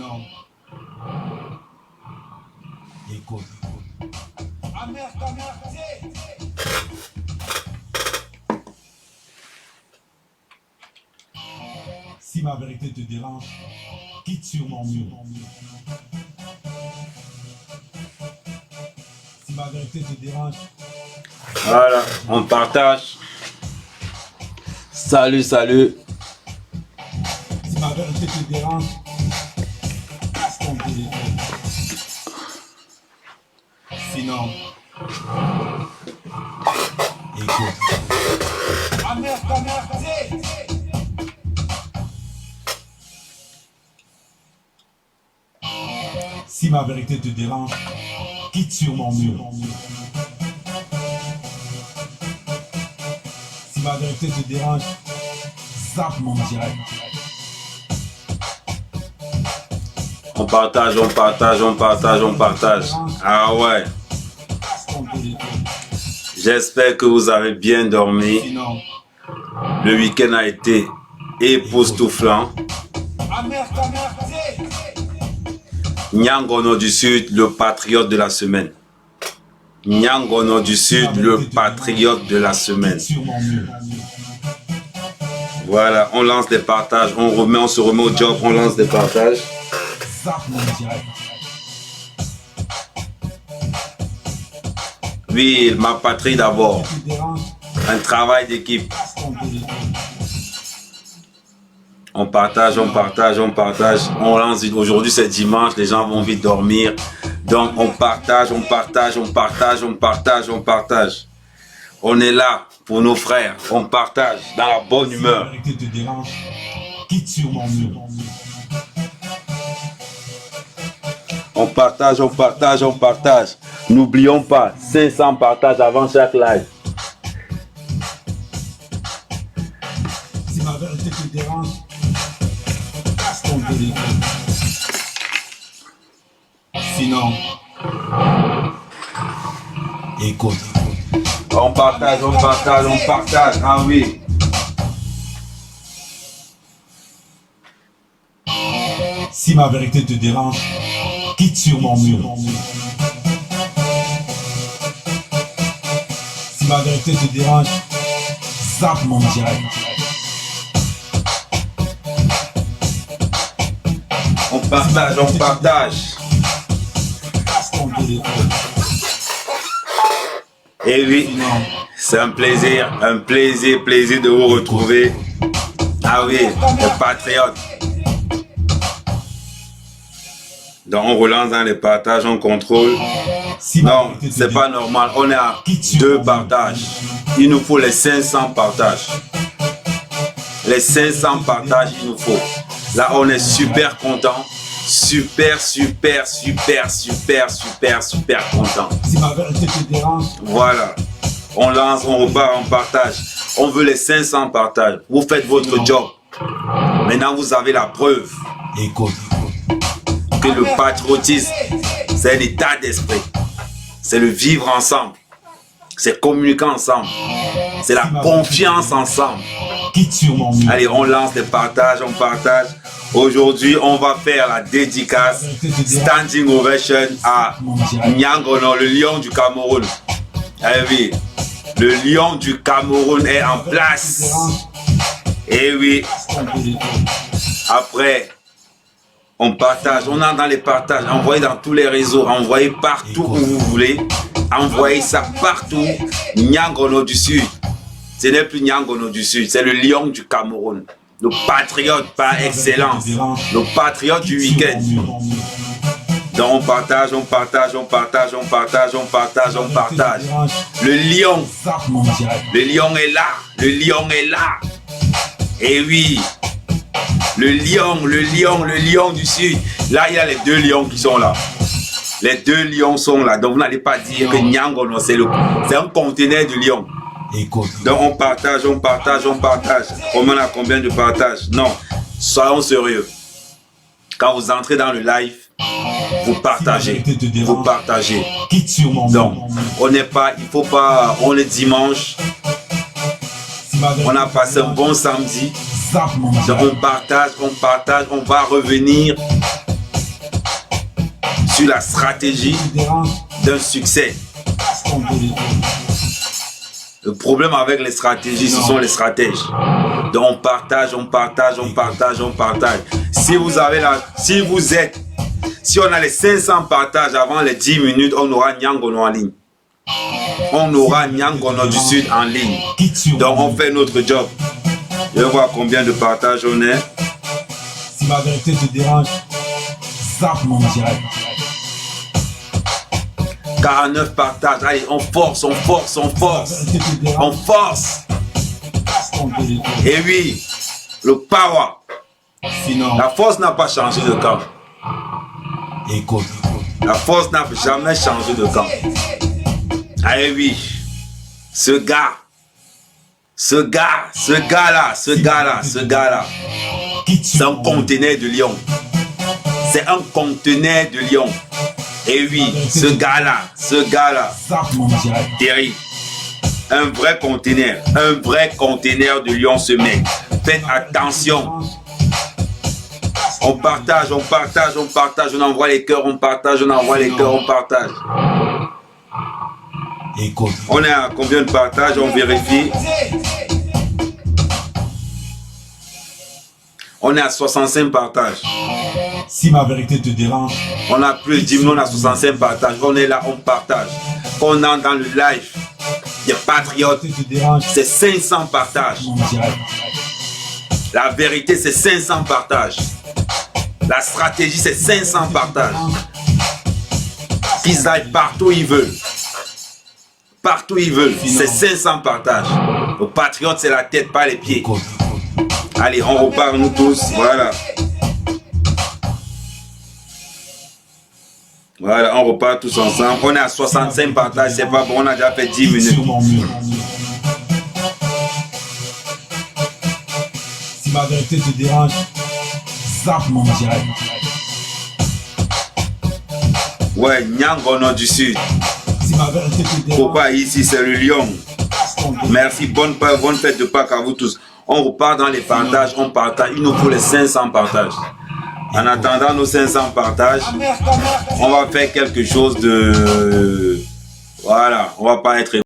Sinon, écoute. Si ma vérité te dérange, quitte sur mon mur. Si ma vérité te dérange. Voilà, on partage. Salut, salut. Si ma vérité te dérange, passe ton téléphone. Sinon, écoute. Si ma vérité te dérange, quitte sur mon mur. Si ma vérité te dérange, zappe mon direct. On partage, on partage, on partage, on partage. Ah ouais. Passe ton téléphone. J'espère que vous avez bien dormi. Sinon, Le week-end a été époustouflant. Nyangono du Sud, le patriote de la semaine. Nyangono du Sud, le patriote de la semaine. sur mon mur. Voilà, on lance des partages, on se remet au job, on lance des partages. Zappe mon direct. Oui, ma patrie d'abord. Si te dérange, Un travail d'équipe. passe ton téléphone. On partage, on partage, on partage. On lance. Aujourd'hui, c'est dimanche, les gens vont vite dormir. Donc, on partage, on partage, on partage, on partage, on partage. On est là pour nos frères. On partage dans la bonne Si la humeur. vérité te dérange, quitte sur mon mur. On partage, on partage, on partage. N'oublions pas, 500 partages avant chaque live. Si ma vérité te dérange, passe ton téléphone. Sinon, écoute. On partage, on partage, on partage. Ah oui. Si ma vérité te dérange, quitte sur mon mur. Si ma vérité te dérange, zappe mon direct. On partage, on partage. Passe ton téléphone. Et oui, Sinon, c'est un plaisir de vous retrouver. Ah oui, les patriotes. Donc on relance dans les partages, on contrôle. si ma Non, vérité te c'est pas dérange, normal. On est à 2 partages. Il nous faut les 500 partages. Les 500 partages, il nous faut. Là, on est super content. Super, super, super, super, super, super content. si ma vérité te dérange, Voilà. On lance, on repart, on partage. On veut les 500 partages. Vous faites votre job. Maintenant, vous avez la preuve écoute. que le patriotisme, c'est l'état d'esprit. C'est le vivre ensemble. C'est communiquer ensemble. C'est la confiance ensemble. Quitte sur mon mur. Allez, on lance des partages, on partage. Aujourd'hui, on va faire la dédicace standing ovation à Nyangono, le lion du Cameroun. Eh oui, le lion du Cameroun est en place. Eh oui, Passe ton téléphone. après, on partage, on entre dans les partages, envoyez dans tous les réseaux, envoyez partout où vous voulez, envoyez ça partout. Nyangono du Sud, ce n'est plus Nyangono du Sud, c'est le lion du Cameroun, le patriote par excellence, le patriote du week-end. Donc on partage, on partage, on partage, on partage, on partage, on partage. Le lion Zappe mon direct. est là, le lion est là. Et oui, le lion du Sud. Là, il y a les 2 lions qui sont là. Les 2 lions sont là. Donc, vous n'allez pas dire que Nyangono, c'est un conteneur de lions. Écoute. Donc, on partage, on partage, on partage. On a combien de partages? Non, soyons sérieux. Quand vous entrez dans le live, vous partagez. Vous partagez. Quitte sur mon mur. Donc, on n'est pas, il faut pas, on est dimanche. On a passé un bon samedi. Zappe mon Donc, direct. on partage, on va revenir sur la stratégie te dérange, d'un succès. on te le dit. Le problème avec les stratégies, ce sont les stratèges. Donc on partage, on partage, on partage, on partage. Si vous on a les 500 partages avant les 10 minutes, on aura Nyangono en ligne. On aura Nyangono du Sud en ligne. Donc on fait notre job. Je vais voir combien de partages on est. Si ma vérité te dérange, zappe mon direct. 49 partages. Allez, on force, on force, on force. Si ma vérité te On dérange, force. on te le dit. Et oui, le power. Sinon, La force n'a pas changé de camp. écoute. La force n'a jamais changé de camp. Ah oui, ce gars-là, c'est un conteneur de lion. C'est un conteneur de lion. Et oui, ce gars-là, Zappe mon direct. terrible. Un vrai conteneur de lion ce mec. Faites attention. On partage, on partage, on partage, on envoie les cœurs, on partage, on envoie les cœurs, on partage. Écoute. On est à combien de partages? On vérifie. On est à 65 partages. Si ma vérité te dérange, On a plus de 10 minutes, on a 65 partages. On est là, on partage. Quand on entre dans le live des patriotes, si te dérange, c'est 500 partages. mon direct. La vérité, c'est 500 partages. La stratégie, c'est 500 partages. Qu'ils aillent partout où ils veulent. Partout où ils veulent, c'est 500 partages. Le patriote, c'est la tête, pas les pieds. Écoute. Allez, on repart nous tous. Voilà. Voilà, on repart tous ensemble. On est à 65 partages, c'est pas bon, on a déjà fait 10 minutes. Sur mon mur. Si ma vérité te dérange, zappe mon direct. Ouais, Nyangono du Sud. Si ma vérité te dérange, Pourquoi ici, c'est le lion. on te Merci, bonne fête de Pâques à vous tous. On repart dans les partages, on partage. Il nous faut les 500 partages. En attendant nos 500 partages, on va faire quelque chose de... Voilà, on va pas être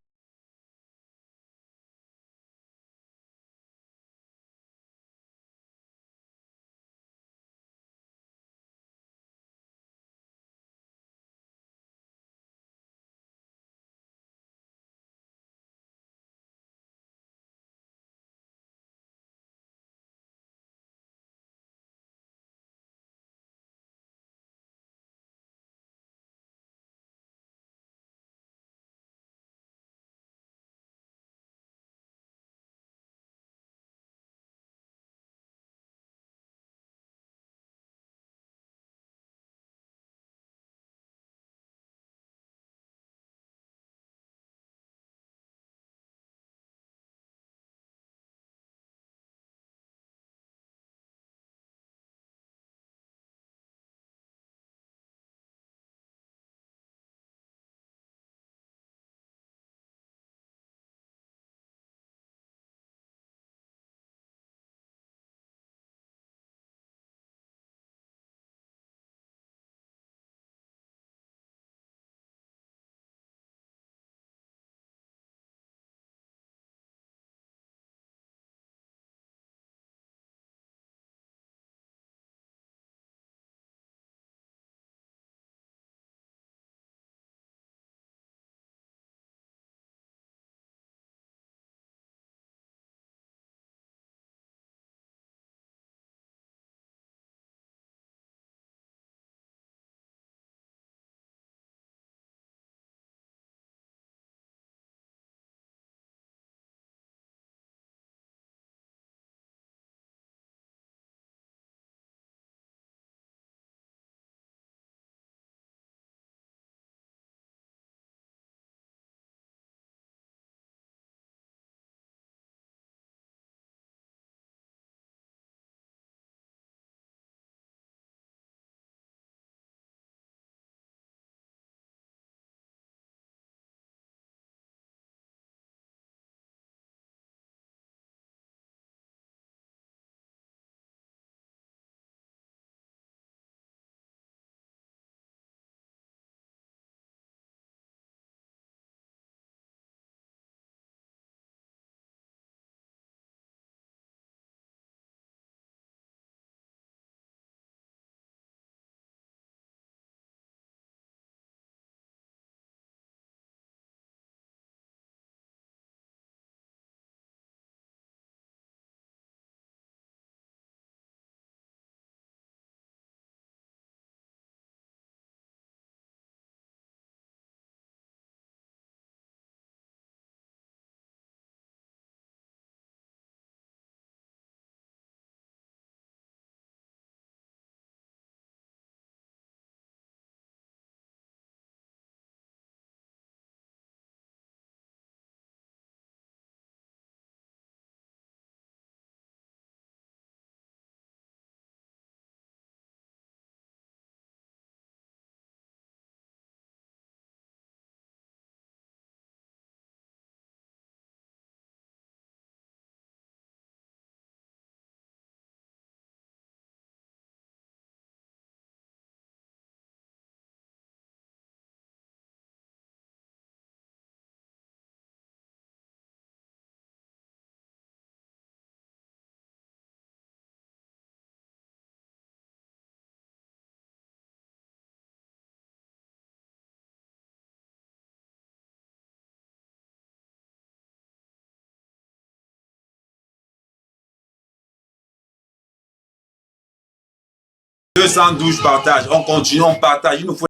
212 partages. On continue, on partage. Il nous faut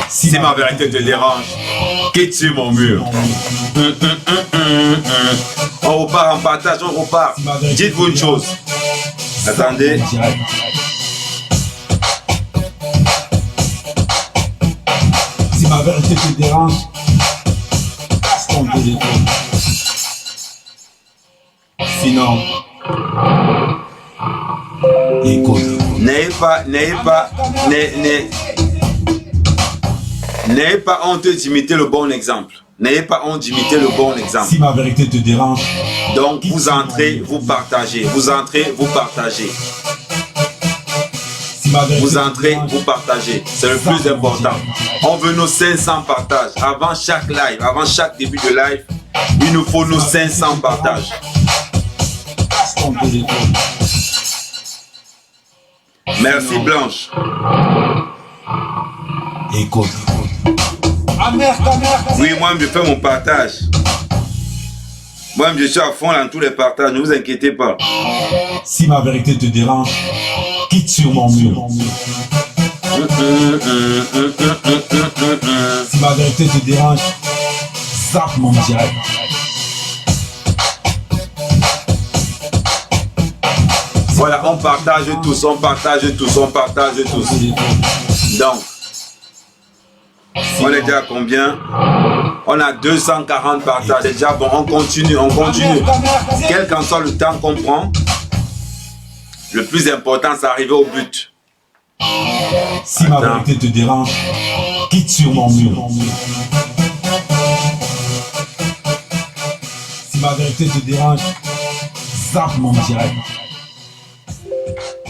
si ma vérité te dérange, quitte sur mon mur. On repart en partage, on repart. Dites-vous une chose. Attendez. Si ma vérité te dérange, passe ton téléphone. Sinon, écoute. N'ayez pas honte d'imiter le bon exemple. N'ayez pas honte d'imiter le bon exemple. Si ma vérité te dérange, donc vous entrez, vous partagez. Vous entrez, vous partagez. Vous entrez, vous partagez. C'est le plus important. On veut nos 500 partages. Avant chaque live, avant chaque début de live, il nous faut nos 500 partages. Merci Blanche. Écoute. Oui, moi je fais mon partage. Moi je suis à fond dans tous les partages, ne vous inquiétez pas. Si ma vérité te dérange, quitte sur mon mur. Si ma vérité te dérange, zappe mon direct. Voilà, on partage tous, on partage tous, on partage tous. Donc, on est déjà à combien? On a 240 partages. C'est déjà bon, on continue, on continue. Quel qu'en soit le temps qu'on prend, le plus important, c'est d'arriver au but. Si ma vérité te dérange, quitte sur mon mur. Si ma vérité te dérange, zappe mon direct.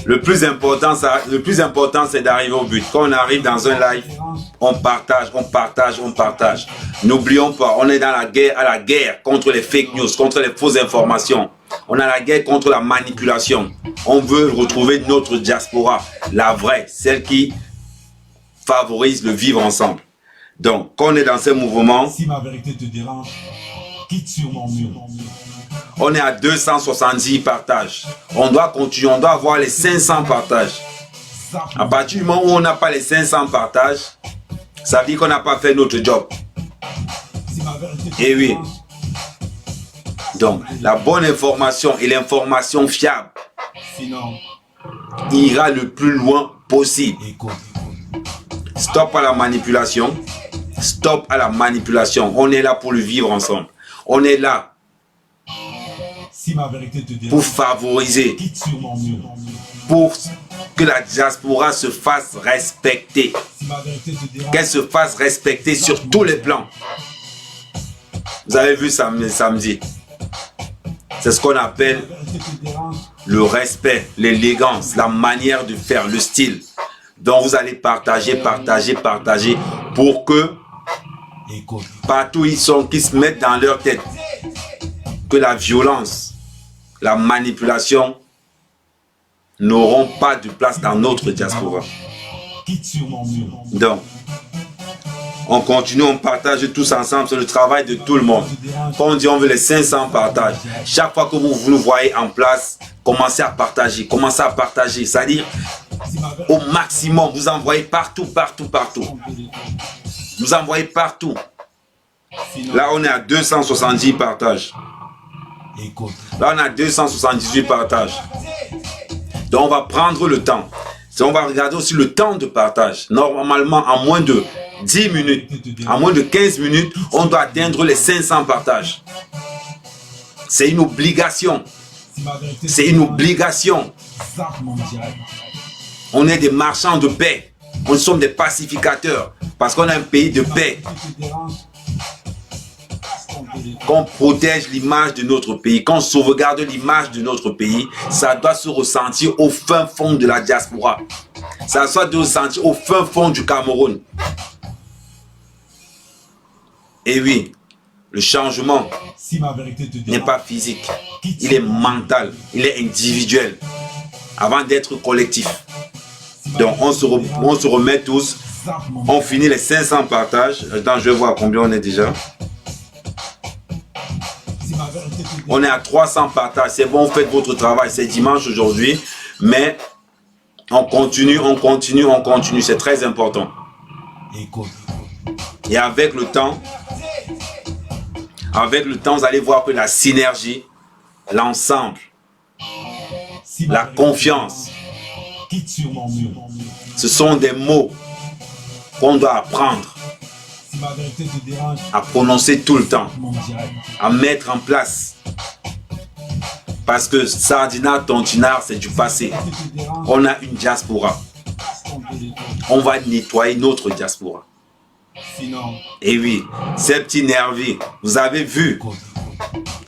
Le plus important, c'est d'arriver au but. Quand on arrive dans un live, on partage, on partage, on partage. N'oublions pas, on est dans la guerre, à la guerre contre les fake news, contre les fausses informations. On a la guerre contre la manipulation. On veut retrouver notre diaspora, la vraie, celle qui favorise le vivre ensemble. Donc, quand on est dans ce mouvement, Si ma vérité te dérange, quitte sur mon mur. on est à 270 partages. On doit continuer, on doit avoir les 500 partages. À partir du moment où on n'a pas les 500 partages, ça veut dire qu'on n'a pas fait notre job. Si ma vérité te Eh oui. dérange, Donc, la bonne information et l'information fiable sinon, ira le plus loin possible. écoute. Stop à la manipulation. Stop à la manipulation. On est là pour le vivre ensemble. On est là Si ma vérité te pour dérange, favoriser, quitte sur mon mur. pour que la diaspora se fasse respecter. Si ma vérité te dérange, Qu'elle se fasse respecter sur tous les plans. Vous avez vu samedi. C'est ce qu'on appelle si ma vérité te dérange, le respect, l'élégance, la manière de faire, le style. Donc vous allez partager pour que écoute. partout ils sont, qu'ils se mettent dans leur tête que la violence, la manipulation n'auront pas de place dans notre diaspora. Quitte sur mon mur. Donc, on continue, on partage tous ensemble, c'est le travail de tout le monde. Quand on dit on veut les 500 partages, chaque fois que vous nous voyez en place, commencez à partager, c'est-à-dire Si ma vérité au maximum, vous envoyez partout. te dérange, Vous envoyez partout. sinon, Là, on est à 270 partages. écoute. Là, on a 278 partages. Donc, on va prendre le temps. On va regarder aussi le temps de partage. Normalement, en moins de 10 minutes, en moins de 15 minutes, on doit atteindre les 500 partages. C'est une obligation. Si ma vérité te C'est une dérange, obligation. zappe mon direct. On est des marchands de paix. On sommes des pacificateurs. Parce qu'on a un pays de paix. Si ma vérité te dérange, passe ton téléphone. Qu'on protège l'image de notre pays, qu'on sauvegarde l'image de notre pays, ça doit se ressentir au fin fond de la diaspora. Ça doit se ressentir au fin fond du Cameroun. Et oui, le changement Si ma vérité te n'est dérange, pas physique, il est mental, il est individuel, avant d'être collectif. Donc on se remet tous, zappe mon on finit les 500 partages. Attends, je vais voir combien on est déjà. Si ma vérité te dérange, On est à 300 partages. C'est bon, faites votre travail. C'est dimanche aujourd'hui. Mais on continue. C'est très important. écoute. Et avec le temps, vous allez voir que la synergie, l'ensemble, Si ma la vérité te confiance, dérange, quitte sur mon mur. ce sont des mots qu'on doit apprendre Si ma vérité te dérange, à prononcer tout le temps, mon direct. à mettre en place. Parce que Sardina, Tontinard, c'est du passé. Si ma vérité te dérange, On a une diaspora. passe ton téléphone. On va nettoyer notre diaspora. Sinon, Et oui, ces petits nervis, vous avez vu écoute.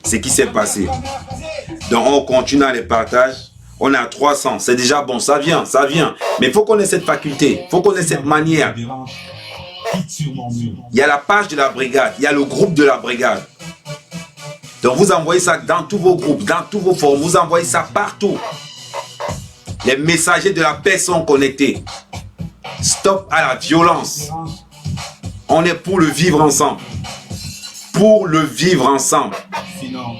ce qui s'est passé. Donc on continue à les partages. On est à 300, c'est déjà bon, ça vient. Mais il faut qu'on ait cette faculté, il faut qu'on ait cette manière. Quitte sur mon mur. Il y a la page de la brigade, il y a le groupe de la brigade. Donc vous envoyez ça dans tous vos groupes, dans tous vos forums, vous envoyez ça partout. Les messagers de la paix sont connectés. Stop à la violence. On est pour le vivre ensemble. Pour le vivre ensemble. Sinon,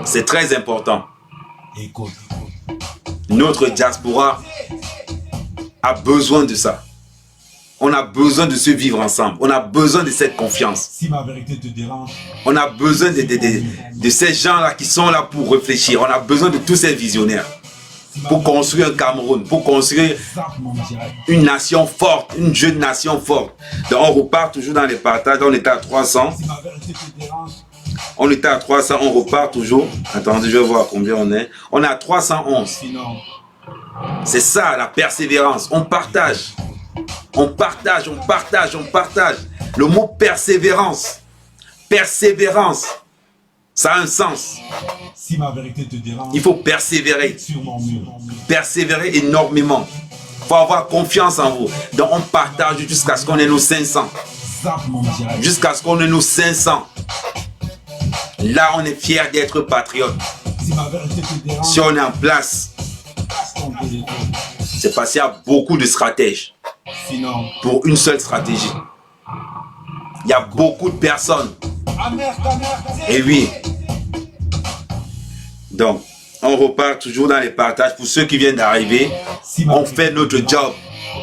C'est très important. écoute. Notre diaspora a besoin de ça. On a besoin de se vivre ensemble. On a besoin de cette confiance. Si ma vérité te dérange, On a besoin de ces gens-là qui sont là pour réfléchir. On a besoin de tous ces visionnaires si ma pour vérité construire un Cameroun, pour construire te zappe mon direct. une nation forte, une jeune nation forte. Donc on repart toujours dans les partages. On était à 300. Si ma vérité te dérange, On était à 300. On repart toujours. Attendez, je vais voir combien on est. On est à 311. sinon, C'est ça la persévérance. On partage. On partage. Le mot persévérance. Persévérance. Ça a un sens. si ma vérité te dérange, Il faut persévérer. quitte sur mon mur. Persévérer énormément. Il faut avoir confiance en vous. Donc on partage jusqu'à ce qu'on ait nos 500. Zappe mon direct. Jusqu'à ce qu'on ait nos 500. Là, on est fiers d'être patriotes. Si ma vérité te dérange, Si on est en place, passe ton téléphone. c'est parce qu'il y a beaucoup de stratèges. Sinon, pour une seule stratégie. Il y a beaucoup de personnes. Et oui. Donc, on repart toujours dans les partages. Pour ceux qui viennent d'arriver, on fait notre job.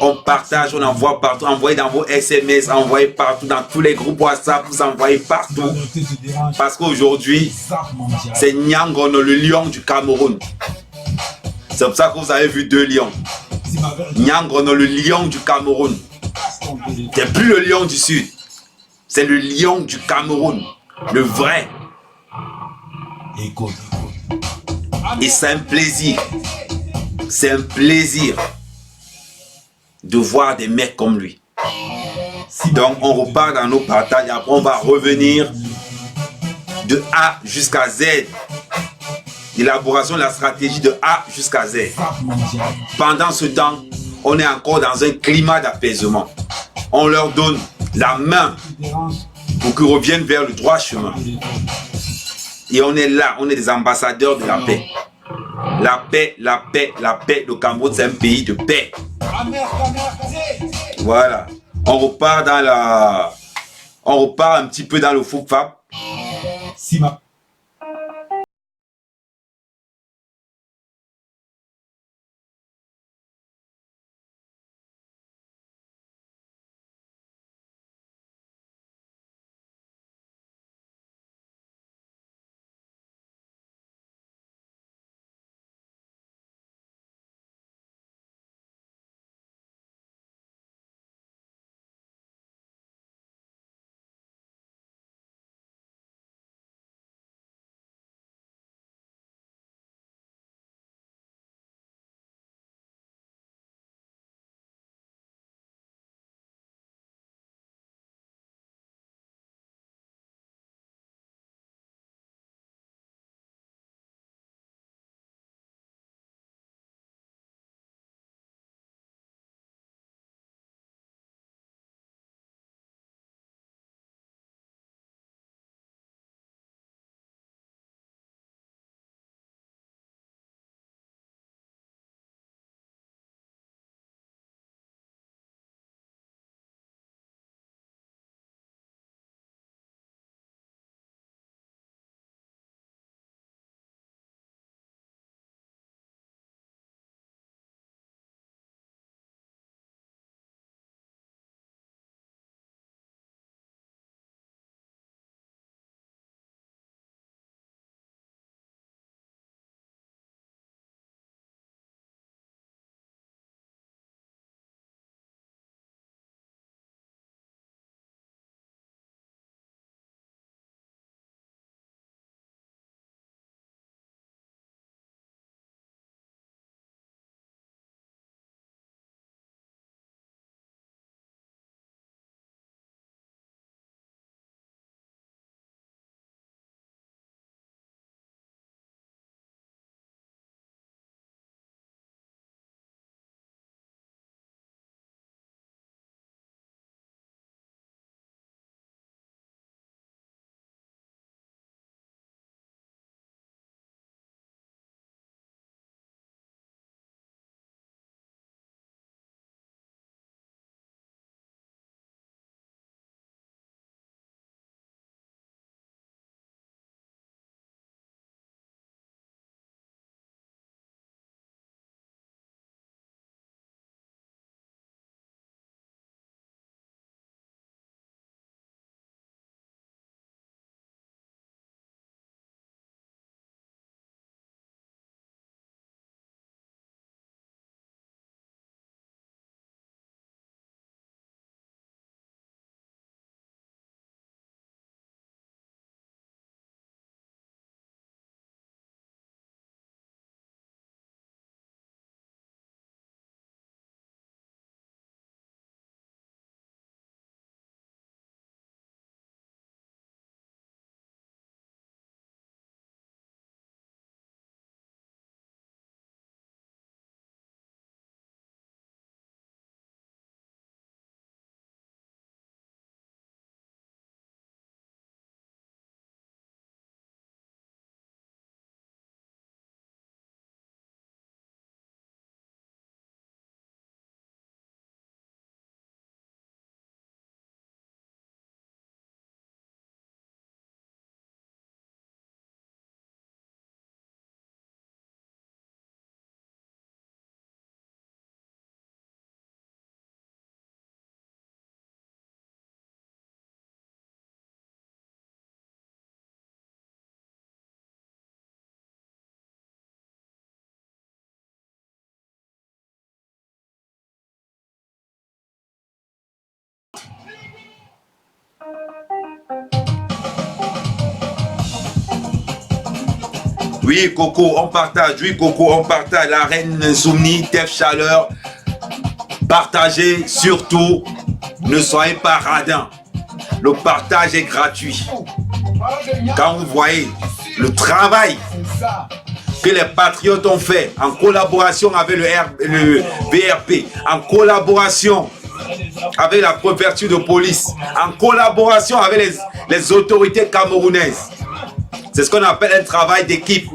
On partage, on envoie partout. Envoyez dans vos SMS, envoyez partout, dans tous les groupes WhatsApp, vous envoyez partout. Parce qu'aujourd'hui, c'est Nyangono, le lion du Cameroun. C'est pour ça que vous avez vu 2 lions. Nyangono, le lion du Cameroun. C'est plus le lion du Sud. C'est le lion du Cameroun. Le vrai. Et c'est un plaisir. C'est un plaisir de voir des mecs comme lui. Donc on repart dans nos partages. Après on va revenir de A jusqu'à Z. L'élaboration de la stratégie de A jusqu'à Z. Pendant ce temps, on est encore dans un climat d'apaisement. On leur donne la main pour qu'ils reviennent vers le droit chemin. Et on est là, on est des ambassadeurs de la paix. La paix, la paix, la paix. Le Cameroun, c'est un pays de paix. Voilà. On repart dans la... On repart un petit peu dans le fou-fap. Oui, Coco, on partage. Oui, Coco, on partage. La reine Soumni, Tef Chaleur. Partagez surtout. Ne soyez pas radins. Le partage est gratuit. Quand vous voyez le travail que les patriotes ont fait en collaboration avec le VRP, en collaboration avec la préfecture de police, en collaboration avec les autorités camerounaises. C'est ce qu'on appelle un travail d'équipe,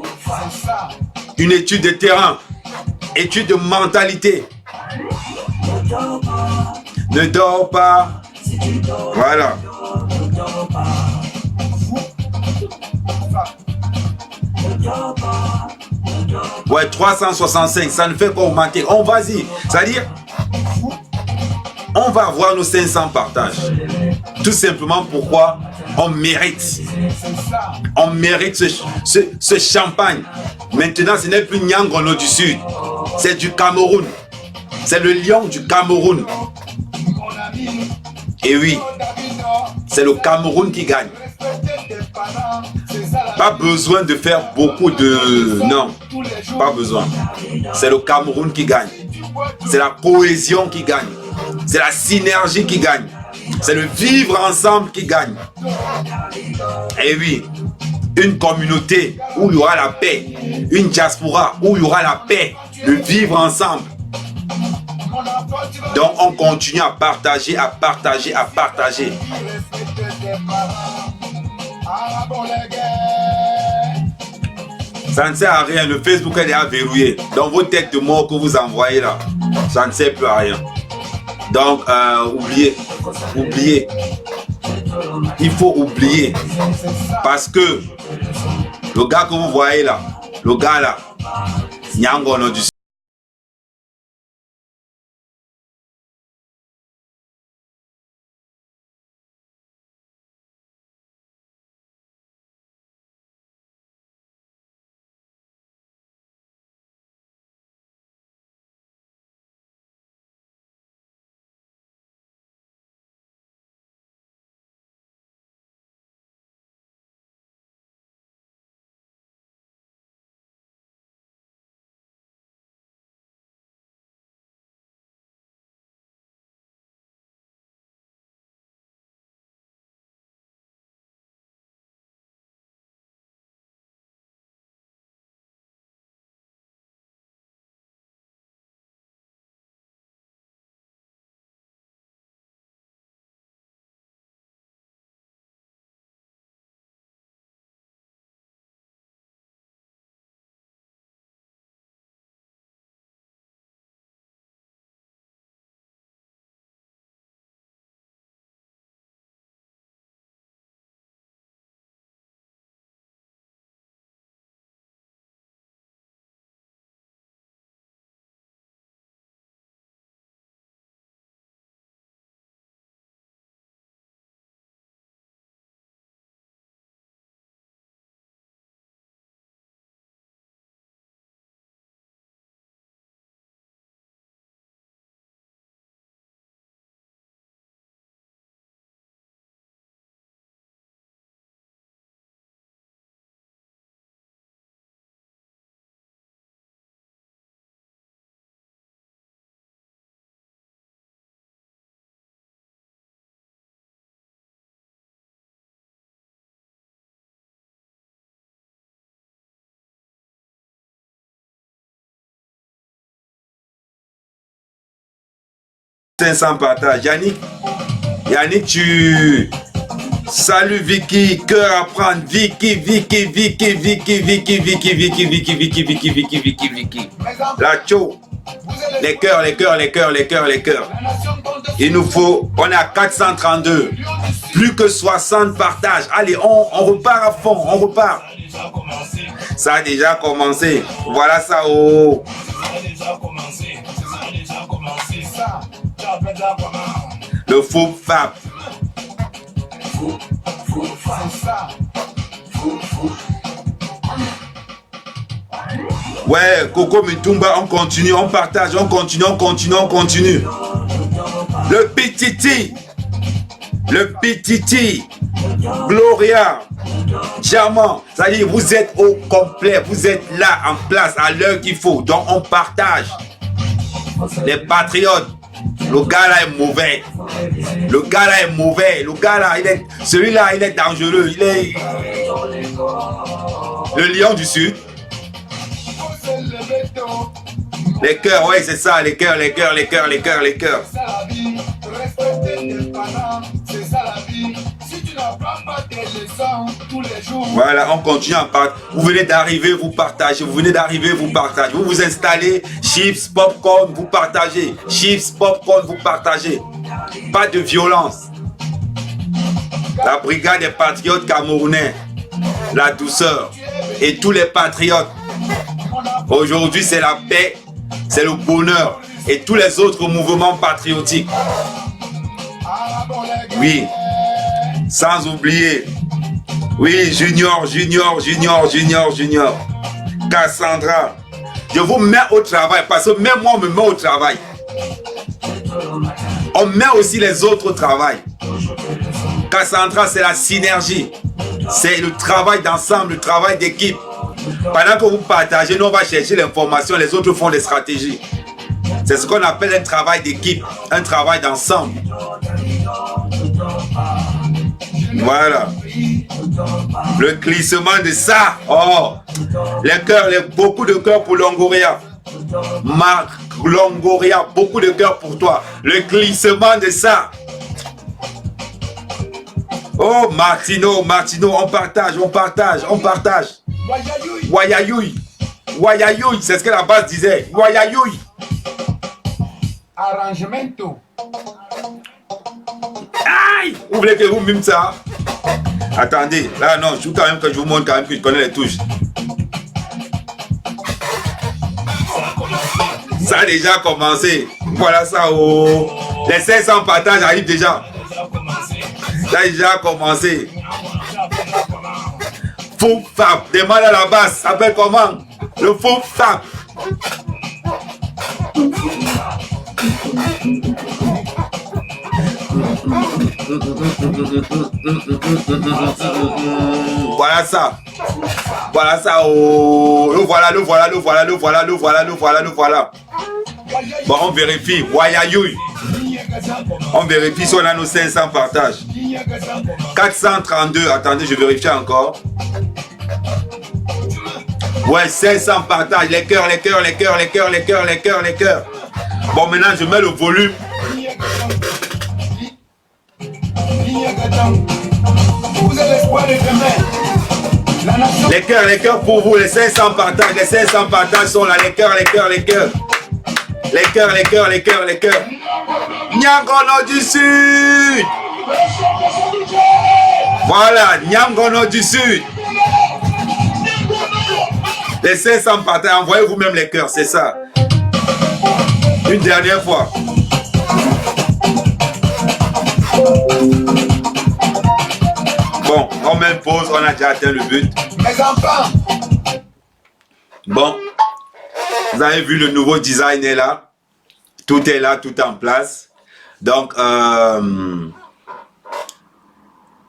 une étude de terrain, étude de mentalité. Ne dors pas. Voilà. Ouais, 365, ça ne fait qu'augmenter. On vas-y. C'est-à-dire, on va avoir nos 500 partages. Tout simplement pourquoi on mérite. On mérite ce champagne. Maintenant, ce n'est plus Nyangono du Sud. C'est du Cameroun. C'est le lion du Cameroun. Et oui, c'est le Cameroun qui gagne. Pas besoin de faire beaucoup de... Non, pas besoin. C'est le Cameroun qui gagne. C'est la cohésion qui gagne. C'est la synergie qui gagne. C'est le vivre ensemble qui gagne. Et oui, une communauté où il y aura la paix. Une diaspora où il y aura la paix. Le vivre ensemble. Donc on continue à partager, à partager, à partager. Ça ne sert à rien, le Facebook est déjà verrouillé. Donc vos têtes de mort que vous envoyez là, ça ne sert plus à rien. Donc oubliez, oubliez. Il faut oublier. Parce que le gars que vous voyez là, le gars là, Nyangono du 500 partages. Yannick, tu... Salut Vicky, cœur à prendre. Vicky. La tcho. Les cœurs. Il nous faut, on est à 432. Plus que 60 partages. Allez, on repart à fond, on repart. Ça a déjà commencé. Voilà ça, oh. Le faux fab. Ouais, Coco Mitumba, on continue, on partage, on continue. Le pititi. Gloria, diamant, c'est-à-dire vous êtes au complet, vous êtes là en place à l'heure qu'il faut. Donc on partage. Les patriotes, le gars là est mauvais. Le gars là est mauvais. Le gars là, celui-là, il est dangereux. Il est le lion du sud. Les cœurs, oui, c'est ça, les cœurs, les cœurs, les cœurs, les cœurs, les cœurs. Voilà, on continue à partager. Vous venez d'arriver, vous partagez. Vous venez d'arriver, vous partagez. Vous vous installez, chips, popcorn, vous partagez. Chips, popcorn, vous partagez. Pas de violence. La brigade des patriotes camerounais, la douceur et tous les patriotes. Aujourd'hui, c'est la paix, c'est le bonheur et tous les autres mouvements patriotiques. Oui, sans oublier. Oui, Junior. Cassandra. Je vous mets au travail parce que même moi, on me met au travail. On met aussi les autres au travail. Cassandra, c'est la synergie. C'est le travail d'ensemble, le travail d'équipe. Pendant que vous partagez, nous on va chercher l'information, les autres font des stratégies. C'est ce qu'on appelle un travail d'équipe, un travail d'ensemble. Voilà. Le glissement de ça. Oh, les cœurs, beaucoup de cœurs pour Longoria. Marc Longoria, beaucoup de cœurs pour toi. Le glissement de ça. Oh, Martino, on partage. Wayayoui, c'est ce que la base disait. Wayayoui. Arrangement. Aïe, vous voulez que vous mime ça? Attendez, là non, je veux quand même que je vous montre quand même que je connais les touches. Ça a déjà commencé. Voilà ça, oh. Les 500 partages arrivent déjà. Ça a déjà commencé. Fou Fab, demande à la base, s'appelle comment? Le Fou Fab. Voilà ça. Oh. Le voilà. Bon, on vérifie. Wayayoui. On vérifie si on a nos 500 partages. 432. Attendez, je vérifie encore. Ouais, 500 partages. Les cœurs. Bon, maintenant, je mets le volume. Les cœurs pour vous, les 500 partages. Les 500 partages sont là. Les cœurs. Les cœurs. Nyangono du Sud. Voilà, Nyangono du Sud. Les 500 partages, envoyez vous-même les cœurs, c'est ça. Une dernière fois. Bon, on met une pause, on a déjà atteint le but. Mes enfants. Bon, vous avez vu le nouveau design est là. Tout est là, tout est en place. Donc,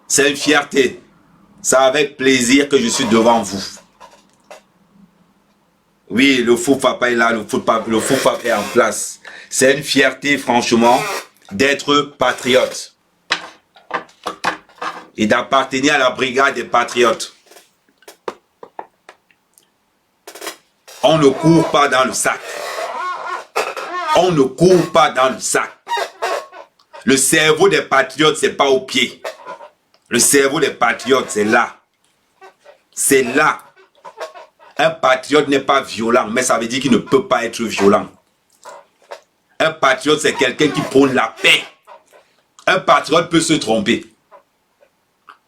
c'est une fierté. C'est avec plaisir que je suis devant vous. Oui, le fou papa est là, le fou papa est en place. C'est une fierté, franchement, d'être patriote. Et d'appartenir à la brigade des patriotes. On ne court pas dans le sac. On ne court pas dans le sac. Le cerveau des patriotes, c'est pas au pied. Le cerveau des patriotes, c'est là. C'est là. Un patriote n'est pas violent, mais ça veut dire qu'il ne peut pas être violent. Un patriote, c'est quelqu'un qui prône la paix. Un patriote peut se tromper.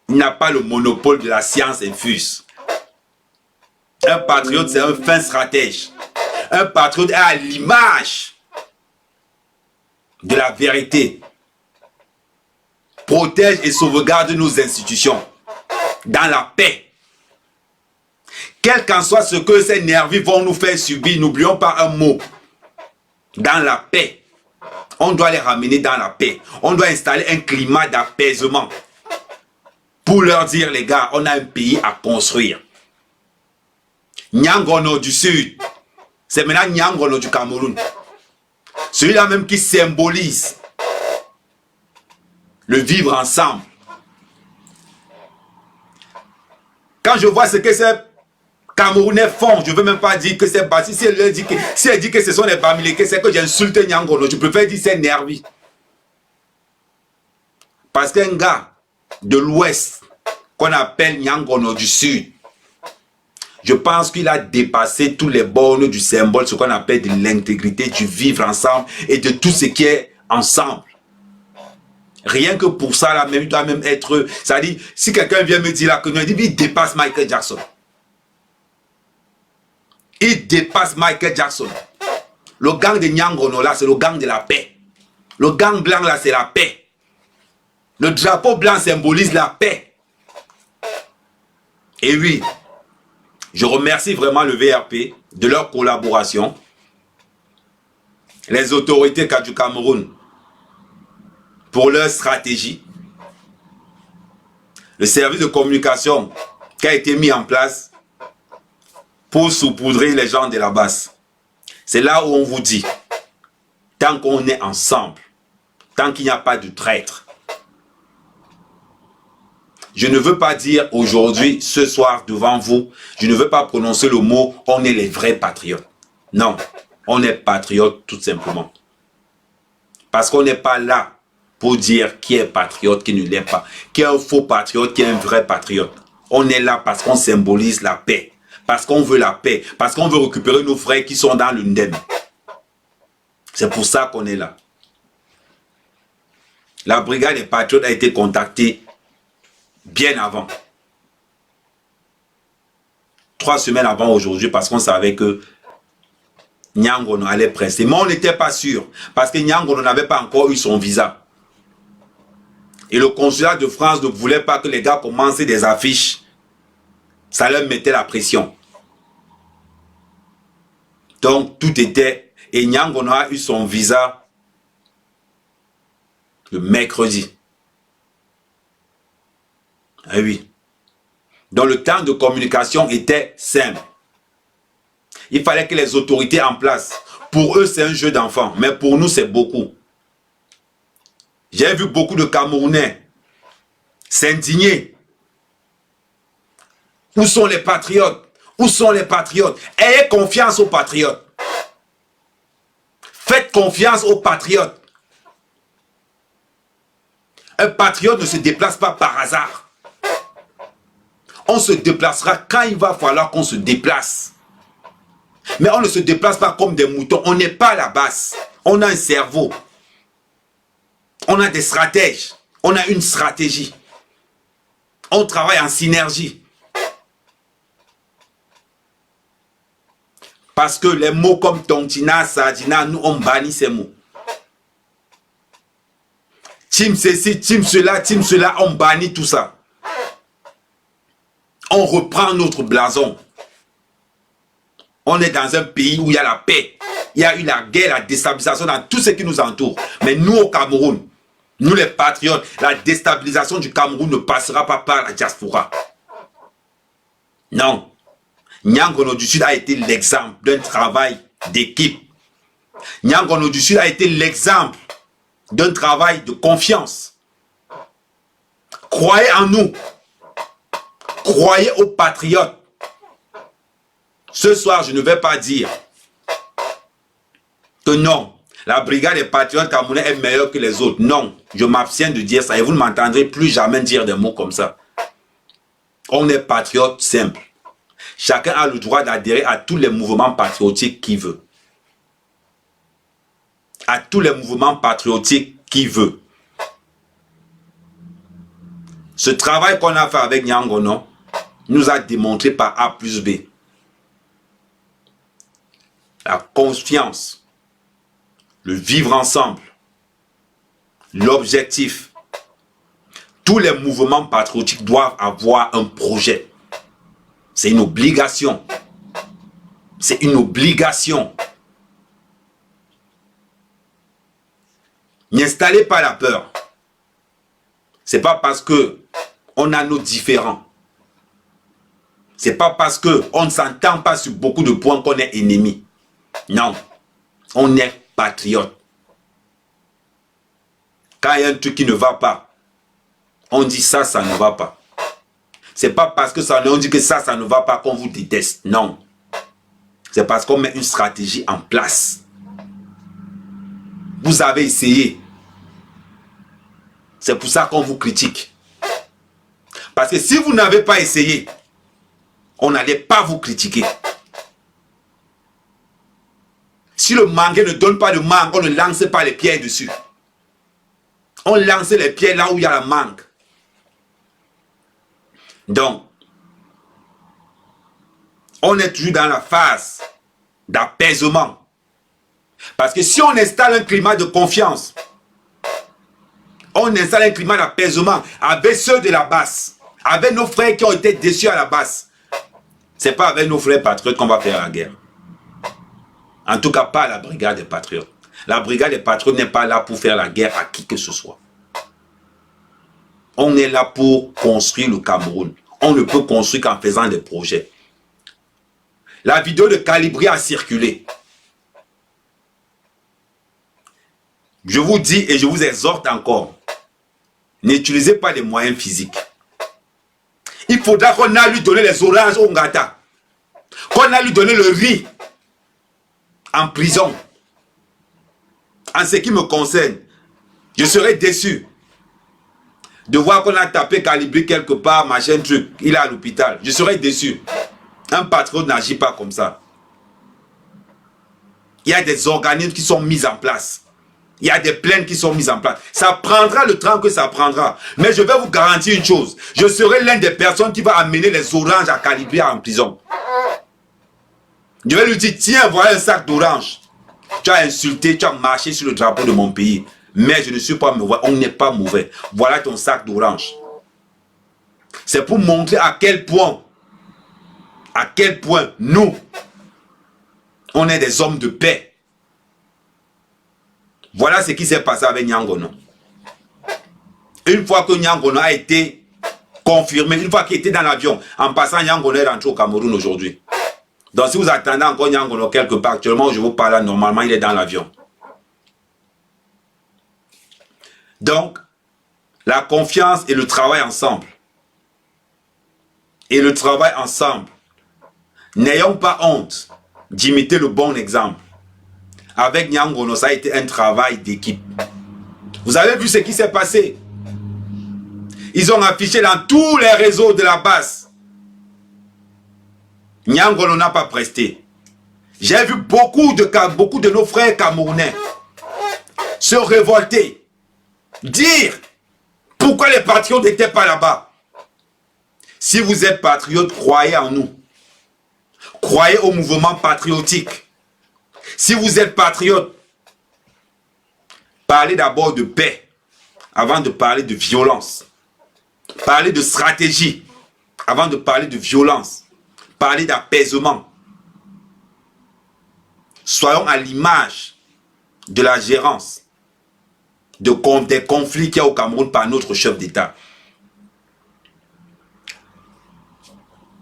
Il n'a pas le monopole de la science infuse. Un patriote, c'est un fin stratège. Un patriote est à l'image de la vérité. Protège et sauvegarde nos institutions dans la paix. Quel qu'en soit ce que ces nervis vont nous faire subir, n'oublions pas un mot. Dans la paix. On doit les ramener dans la paix. On doit installer un climat d'apaisement. pour leur dire, les gars, on a un pays à construire. Nyangono du Sud, c'est maintenant Nyangono du Cameroun. Celui-là même qui symbolise le vivre ensemble. Quand je vois ce que ces Camerounais font, je ne veux même pas dire que c'est bâti. Si elle dit que ce sont les Bamileke, c'est que j'insulte Nyangono. Je préfère dire c'est Nervi. Parce qu'un gars de l'Ouest, qu'on appelle Nyangono du Sud, je pense qu'il a dépassé tous les bornes du symbole, ce qu'on appelle de l'intégrité, du vivre ensemble et de tout ce qui est ensemble. Rien que pour ça, là, même, il doit même être... C'est-à-dire, si quelqu'un vient me dire là que non, il dépasse Michael Jackson. Il dépasse Michael Jackson. Le gang de Nyangono, là, c'est le gang de la paix. Le gang blanc, là, c'est la paix. Le drapeau blanc symbolise la paix. Et oui, je remercie vraiment le VRP de leur collaboration. Les autorités du Cameroun pour leur stratégie. Le service de communication qui a été mis en place pour saupoudrer les gens de la base. C'est là où on vous dit, tant qu'on est ensemble, tant qu'il n'y a pas de traître, je ne veux pas dire aujourd'hui, ce soir, devant vous, je ne veux pas prononcer le mot « on est les vrais patriotes ». Non, on est patriotes tout simplement. Parce qu'on n'est pas là pour dire qui est patriote, qui ne l'est pas. Qui est un faux patriote, qui est un vrai patriote. On est là parce qu'on symbolise la paix. Parce qu'on veut la paix. Parce qu'on veut récupérer nos frères qui sont dans le Ndem. C'est pour ça qu'on est là. La brigade des patriotes a été contactée bien avant. 3 semaines avant aujourd'hui, parce qu'on savait que Nyangono allait presser. Mais on n'était pas sûr, parce que Nyangono n'avait pas encore eu son visa. Et le consulat de France ne voulait pas que les gars commencent des affiches. Ça leur mettait la pression. Donc tout était... Et Nyangono a eu son visa le mercredi. Ah oui. Donc le temps de communication était simple. Il fallait que les autorités en place, pour eux c'est un jeu d'enfant, mais pour nous c'est beaucoup. J'ai vu beaucoup de Camerounais s'indigner. Où sont les patriotes? Où sont les patriotes? Ayez confiance aux patriotes. Faites confiance aux patriotes. Un patriote ne se déplace pas par hasard. On se déplacera quand il va falloir qu'on se déplace. Mais on ne se déplace pas comme des moutons. On n'est pas à la base. On a un cerveau. On a des stratèges. On a une stratégie. On travaille en synergie. Parce que les mots comme Tontina, Sardina, nous on bannit ces mots. Team ceci, team cela, on bannit tout ça. On reprend notre blason. On est dans un pays où il y a la paix. Il y a eu la guerre, la déstabilisation dans tout ce qui nous entoure. Mais nous au Cameroun, nous les patriotes, la déstabilisation du Cameroun ne passera pas par la diaspora. Non. Nyangono du Sud a été l'exemple d'un travail d'équipe. Nyangono du Sud a été l'exemple d'un travail de confiance. Croyez en nous. Croyez aux patriotes. Ce soir, je ne vais pas dire que non, la brigade des patriotes camerounais est meilleure que les autres. Non, je m'abstiens de dire ça et vous ne m'entendrez plus jamais dire des mots comme ça. On est patriote simple. Chacun a le droit d'adhérer à tous les mouvements patriotiques qu'il veut. À tous les mouvements patriotiques qu'il veut. Ce travail qu'on a fait avec Nyangono nous a démontré par A plus B la confiance, le vivre ensemble, l'objectif. Tous les mouvements patriotiques doivent avoir un projet. C'est une obligation. C'est une obligation. N'installez pas la peur. C'est pas parce que On a nos différends. C'est pas parce qu'on ne s'entend pas sur beaucoup de points qu'on est ennemis. Non. On est patriote. Quand il y a un truc qui ne va pas, on dit ça, ça ne va pas. C'est pas parce que on dit que ça ne va pas qu'on vous déteste. Non. C'est parce qu'on met une stratégie en place. Vous avez essayé. C'est pour ça qu'on vous critique. Parce que si vous n'avez pas essayé, on n'allait pas vous critiquer. Si le mangue ne donne pas de mangue, on ne lance pas les pierres dessus. On lance les pierres là où il y a la mangue. Donc, on est toujours dans la phase d'apaisement. Parce que si on installe un climat de confiance, on installe un climat d'apaisement avec ceux de la base, avec nos frères qui ont été déçus à la base. Ce n'est pas avec nos frères patriotes qu'on va faire la guerre. En tout cas, pas la brigade des patriotes. La brigade des patriotes n'est pas là pour faire la guerre à qui que ce soit. On est là pour construire le Cameroun. On ne peut construire qu'en faisant des projets. La vidéo de Calibri a circulé. Je vous dis et je vous exhorte encore. N'utilisez pas les moyens physiques. Il faudra qu'on a lui donné les oranges au Ngata. Qu'on a lui donné le riz en prison. En ce qui me concerne, je serais déçu de voir qu'on a tapé Calibri quelque part, machin truc, il est à l'hôpital. Je serais déçu. Un patriote n'agit pas comme ça. Il y a des organismes qui sont mis en place. Il y a des plaintes qui sont mises en place. Ça prendra le temps que ça prendra. Mais je vais vous garantir une chose. Je serai l'une des personnes qui va amener les oranges à Calibri en prison. Je vais lui dire, tiens, voilà un sac d'oranges. Tu as insulté, tu as marché sur le drapeau de mon pays. Mais je ne suis pas mauvais, on n'est pas mauvais. Voilà ton sac d'oranges. C'est pour montrer à quel point nous, on est des hommes de paix. Voilà ce qui s'est passé avec Nyangono. Une fois que Nyangono a été confirmé, une fois qu'il était dans l'avion, en passant, Nyangono est rentré au Cameroun aujourd'hui. Donc si vous attendez encore Nyangono quelque part, actuellement je vous parle là, normalement il est dans l'avion. Donc, la confiance et le travail ensemble. Et le travail ensemble. N'ayons pas honte d'imiter le bon exemple. Avec Nyangono, ça a été un travail d'équipe. Vous avez vu ce qui s'est passé? Ils ont affiché dans tous les réseaux de la base. Nyangono n'a pas presté. J'ai vu beaucoup de nos frères camerounais se révolter. Dire pourquoi les patriotes n'étaient pas là-bas. Si vous êtes patriote, croyez en nous. Croyez au mouvement patriotique. Si vous êtes patriote, parlez d'abord de paix avant de parler de violence. Parlez de stratégie avant de parler de violence. Parlez d'apaisement. Soyons à l'image de la gérance des conflits qu'il y a au Cameroun par notre chef d'État.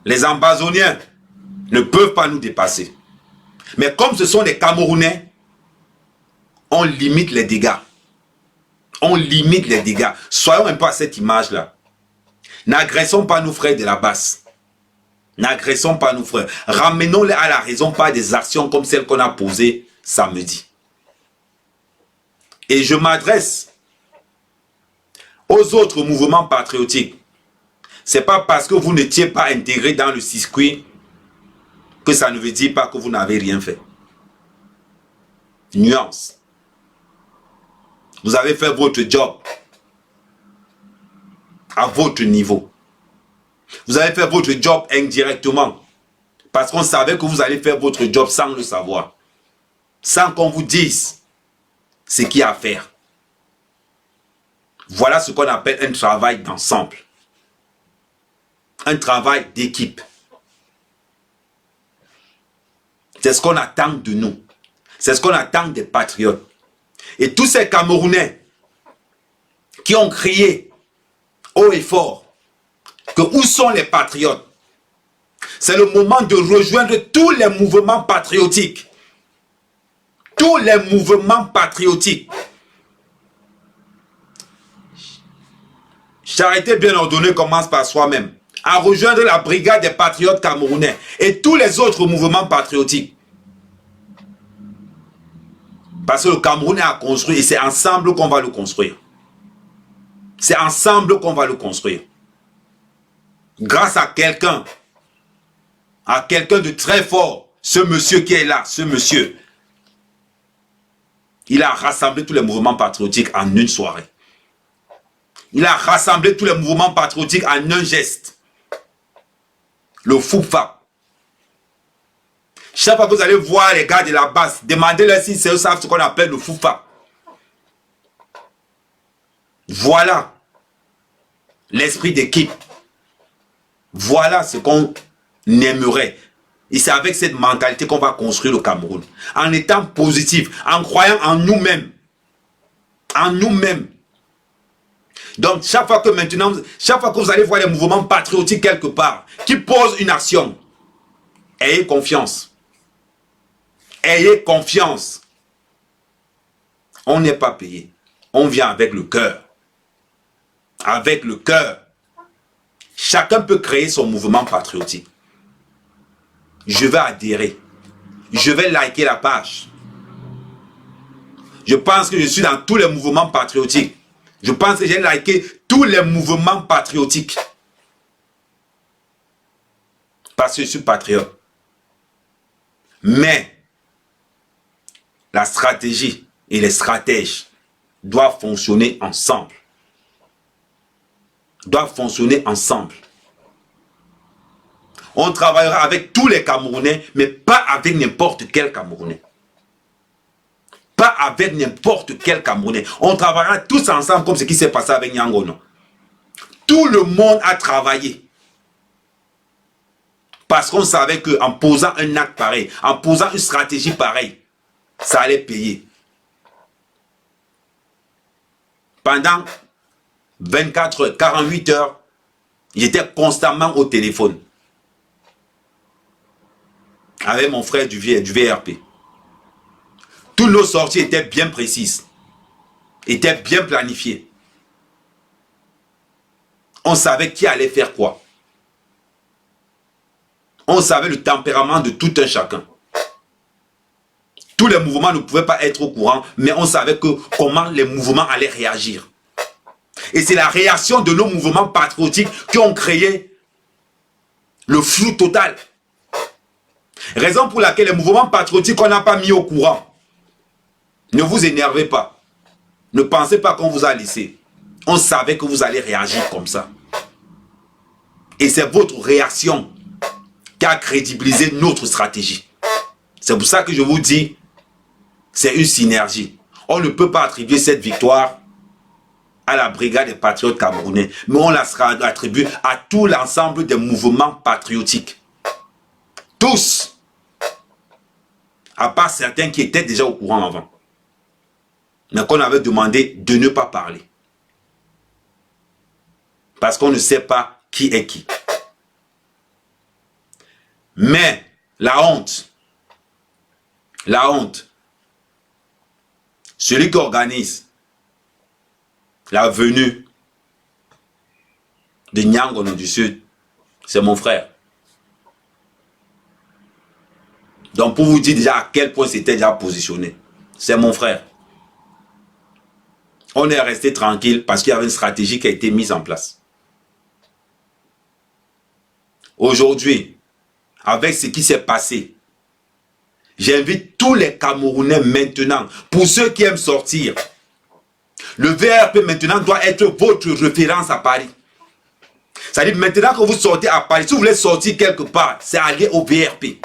Les Ambazoniens ne peuvent pas nous dépasser. Mais comme ce sont des Camerounais, on limite les dégâts. On limite les dégâts. Soyons un peu à cette image-là. N'agressons pas nos frères de la base. N'agressons pas nos frères. Ramenons-les à la raison par des actions comme celles qu'on a posées samedi. Et je m'adresse aux autres mouvements patriotiques. Ce n'est pas parce que vous n'étiez pas intégré dans le circuit que ça ne veut dire pas que vous n'avez rien fait. Nuance. Vous avez fait votre job à votre niveau. Vous avez fait votre job indirectement parce qu'on savait que vous allez faire votre job sans le savoir. Sans qu'on vous dise ce qu'il y a à faire. Voilà ce qu'on appelle un travail d'ensemble. Un travail d'équipe. C'est ce qu'on attend de nous. C'est ce qu'on attend des patriotes. Et tous ces Camerounais qui ont crié haut et fort que où sont les patriotes? C'est le moment de rejoindre tous les mouvements patriotiques. Tous les mouvements patriotiques. Charité bien ordonnée commence par soi-même. À rejoindre la brigade des patriotes camerounais et tous les autres mouvements patriotiques. Parce que le Cameroun est à construire et c'est ensemble qu'on va le construire. C'est ensemble qu'on va le construire. Grâce à quelqu'un de très fort, ce monsieur qui est là, ce monsieur, il a rassemblé tous les mouvements patriotiques en une soirée. Il a rassemblé tous les mouvements patriotiques en un geste. Le FUPFA. Chaque fois que vous allez voir les gars de la base, demandez-leur si c'est eux savent ce qu'on appelle le FUPFA. Voilà l'esprit d'équipe. Voilà ce qu'on aimerait. Et c'est avec cette mentalité qu'on va construire le Cameroun. En étant positif, en croyant en nous-mêmes. En nous-mêmes. Donc chaque fois que maintenant, chaque fois que vous allez voir les mouvements patriotiques quelque part, qui posent une action, ayez confiance. Ayez confiance. On n'est pas payé. On vient avec le cœur. Avec le cœur. Chacun peut créer son mouvement patriotique. Je vais adhérer. Je vais liker la page. Je pense que je suis dans tous les mouvements patriotiques. Je pense que j'ai liké tous les mouvements patriotiques. Parce que je suis patriote. Mais la stratégie et les stratèges doivent fonctionner ensemble. Doivent fonctionner ensemble. On travaillera avec tous les Camerounais, mais pas avec n'importe quel Camerounais. Pas avec n'importe quel Camerounais. On travaillera tous ensemble comme ce qui s'est passé avec Nyangono. Tout le monde a travaillé. Parce qu'on savait qu'en posant un acte pareil, en posant une stratégie pareille, ça allait payer. Pendant 24 heures, 48 heures, j'étais constamment au téléphone. Avec mon frère du VRP. Toutes nos sorties étaient bien précises. Étaient bien planifiées. On savait qui allait faire quoi. On savait le tempérament de tout un chacun. Tous les mouvements ne pouvaient pas être au courant, mais on savait comment les mouvements allaient réagir. Et c'est la réaction de nos mouvements patriotiques qui ont créé le flou total. Raison pour laquelle les mouvements patriotiques qu'on n'a pas mis au courant. Ne vous énervez pas. Ne pensez pas qu'on vous a laissé. On savait que vous allez réagir comme ça. Et c'est votre réaction qui a crédibilisé notre stratégie. C'est pour ça que je vous dis, c'est une synergie. On ne peut pas attribuer cette victoire à la brigade des patriotes camerounais, mais on la attribue à tout l'ensemble des mouvements patriotiques. Tous. À part certains qui étaient déjà au courant avant. Mais qu'on avait demandé de ne pas parler. Parce qu'on ne sait pas qui est qui. Mais la honte, celui qui organise la venue de Nyangono du Sud, c'est mon frère. Donc pour vous dire déjà à quel point c'était déjà positionné, c'est mon frère. On est resté tranquille parce qu'il y avait une stratégie qui a été mise en place. Aujourd'hui, avec ce qui s'est passé, j'invite tous les Camerounais maintenant, pour ceux qui aiment sortir, le VRP maintenant doit être votre référence à Paris. C'est-à-dire maintenant que vous sortez à Paris, si vous voulez sortir quelque part, c'est aller au VRP.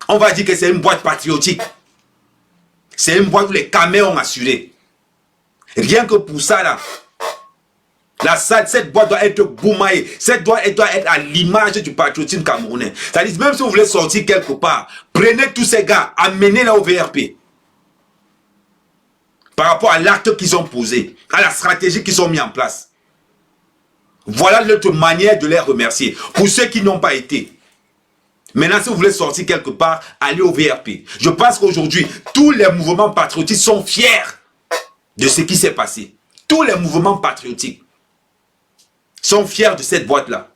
On va dire que c'est une boîte patriotique. C'est une boîte où les caméras ont assuré. Rien que pour ça là, la salle, cette boîte doit être boumaillée. Cette boîte doit être à l'image du patriotisme camerounais. C'est-à-dire même si vous voulez sortir quelque part, prenez tous ces gars, amenez-les au VRP. Par rapport à l'acte qu'ils ont posé, à la stratégie qu'ils ont mis en place. Voilà notre manière de les remercier. Pour ceux qui n'ont pas été. Maintenant, si vous voulez sortir quelque part, allez au VRP. Je pense qu'aujourd'hui, tous les mouvements patriotiques sont fiers de ce qui s'est passé. Tous les mouvements patriotiques sont fiers de cette boîte-là.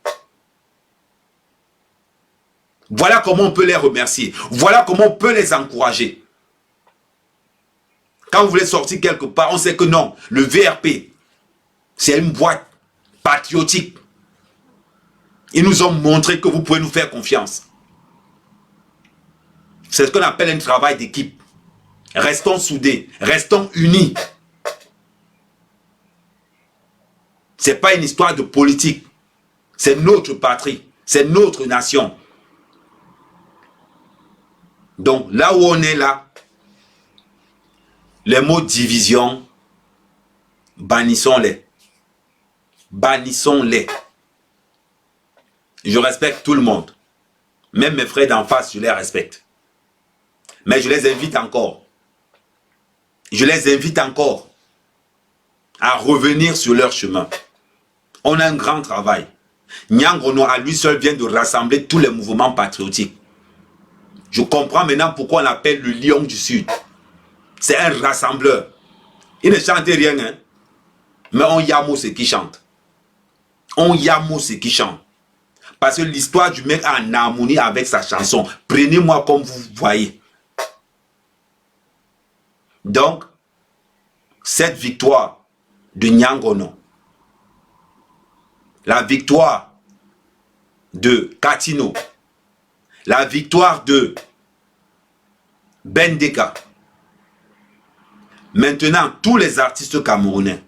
Voilà comment on peut les remercier. Voilà comment on peut les encourager. Quand vous voulez sortir quelque part, on sait que non, le VRP, c'est une boîte patriotique. Ils nous ont montré que vous pouvez nous faire confiance. C'est ce qu'on appelle un travail d'équipe. Restons soudés, restons unis. Ce n'est pas une histoire de politique. C'est notre patrie, c'est notre nation. Donc là où on est là, les mots division, bannissons-les. Bannissons-les. Je respecte tout le monde. Même mes frères d'en face, je les respecte. Mais je les invite encore. Je les invite encore à revenir sur leur chemin. On a un grand travail. Nyangono à lui seul vient de rassembler tous les mouvements patriotiques. Je comprends maintenant pourquoi on l'appelle le lion du Sud. C'est un rassembleur. Il ne chante rien, hein? Mais on yamo ce qui chante. On yamo ce qui chante. Parce que l'histoire du mec a en harmonie avec sa chanson. Prenez-moi comme vous voyez. Donc, cette victoire de Nyangono, la victoire de Katino, la victoire de Bendeka, maintenant tous les artistes camerounais,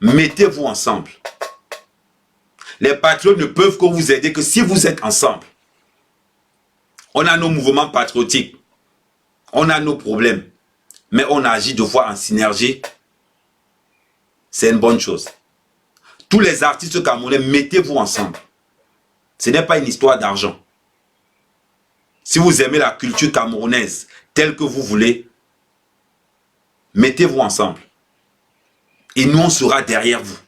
mettez-vous ensemble. Les patriotes ne peuvent que vous aider que si vous êtes ensemble. On a nos mouvements patriotiques, on a nos problèmes, mais on agit deux fois en synergie. C'est une bonne chose. Tous les artistes camerounais, mettez-vous ensemble. Ce n'est pas une histoire d'argent. Si vous aimez la culture camerounaise telle que vous voulez, mettez-vous ensemble. Et nous, on sera derrière vous.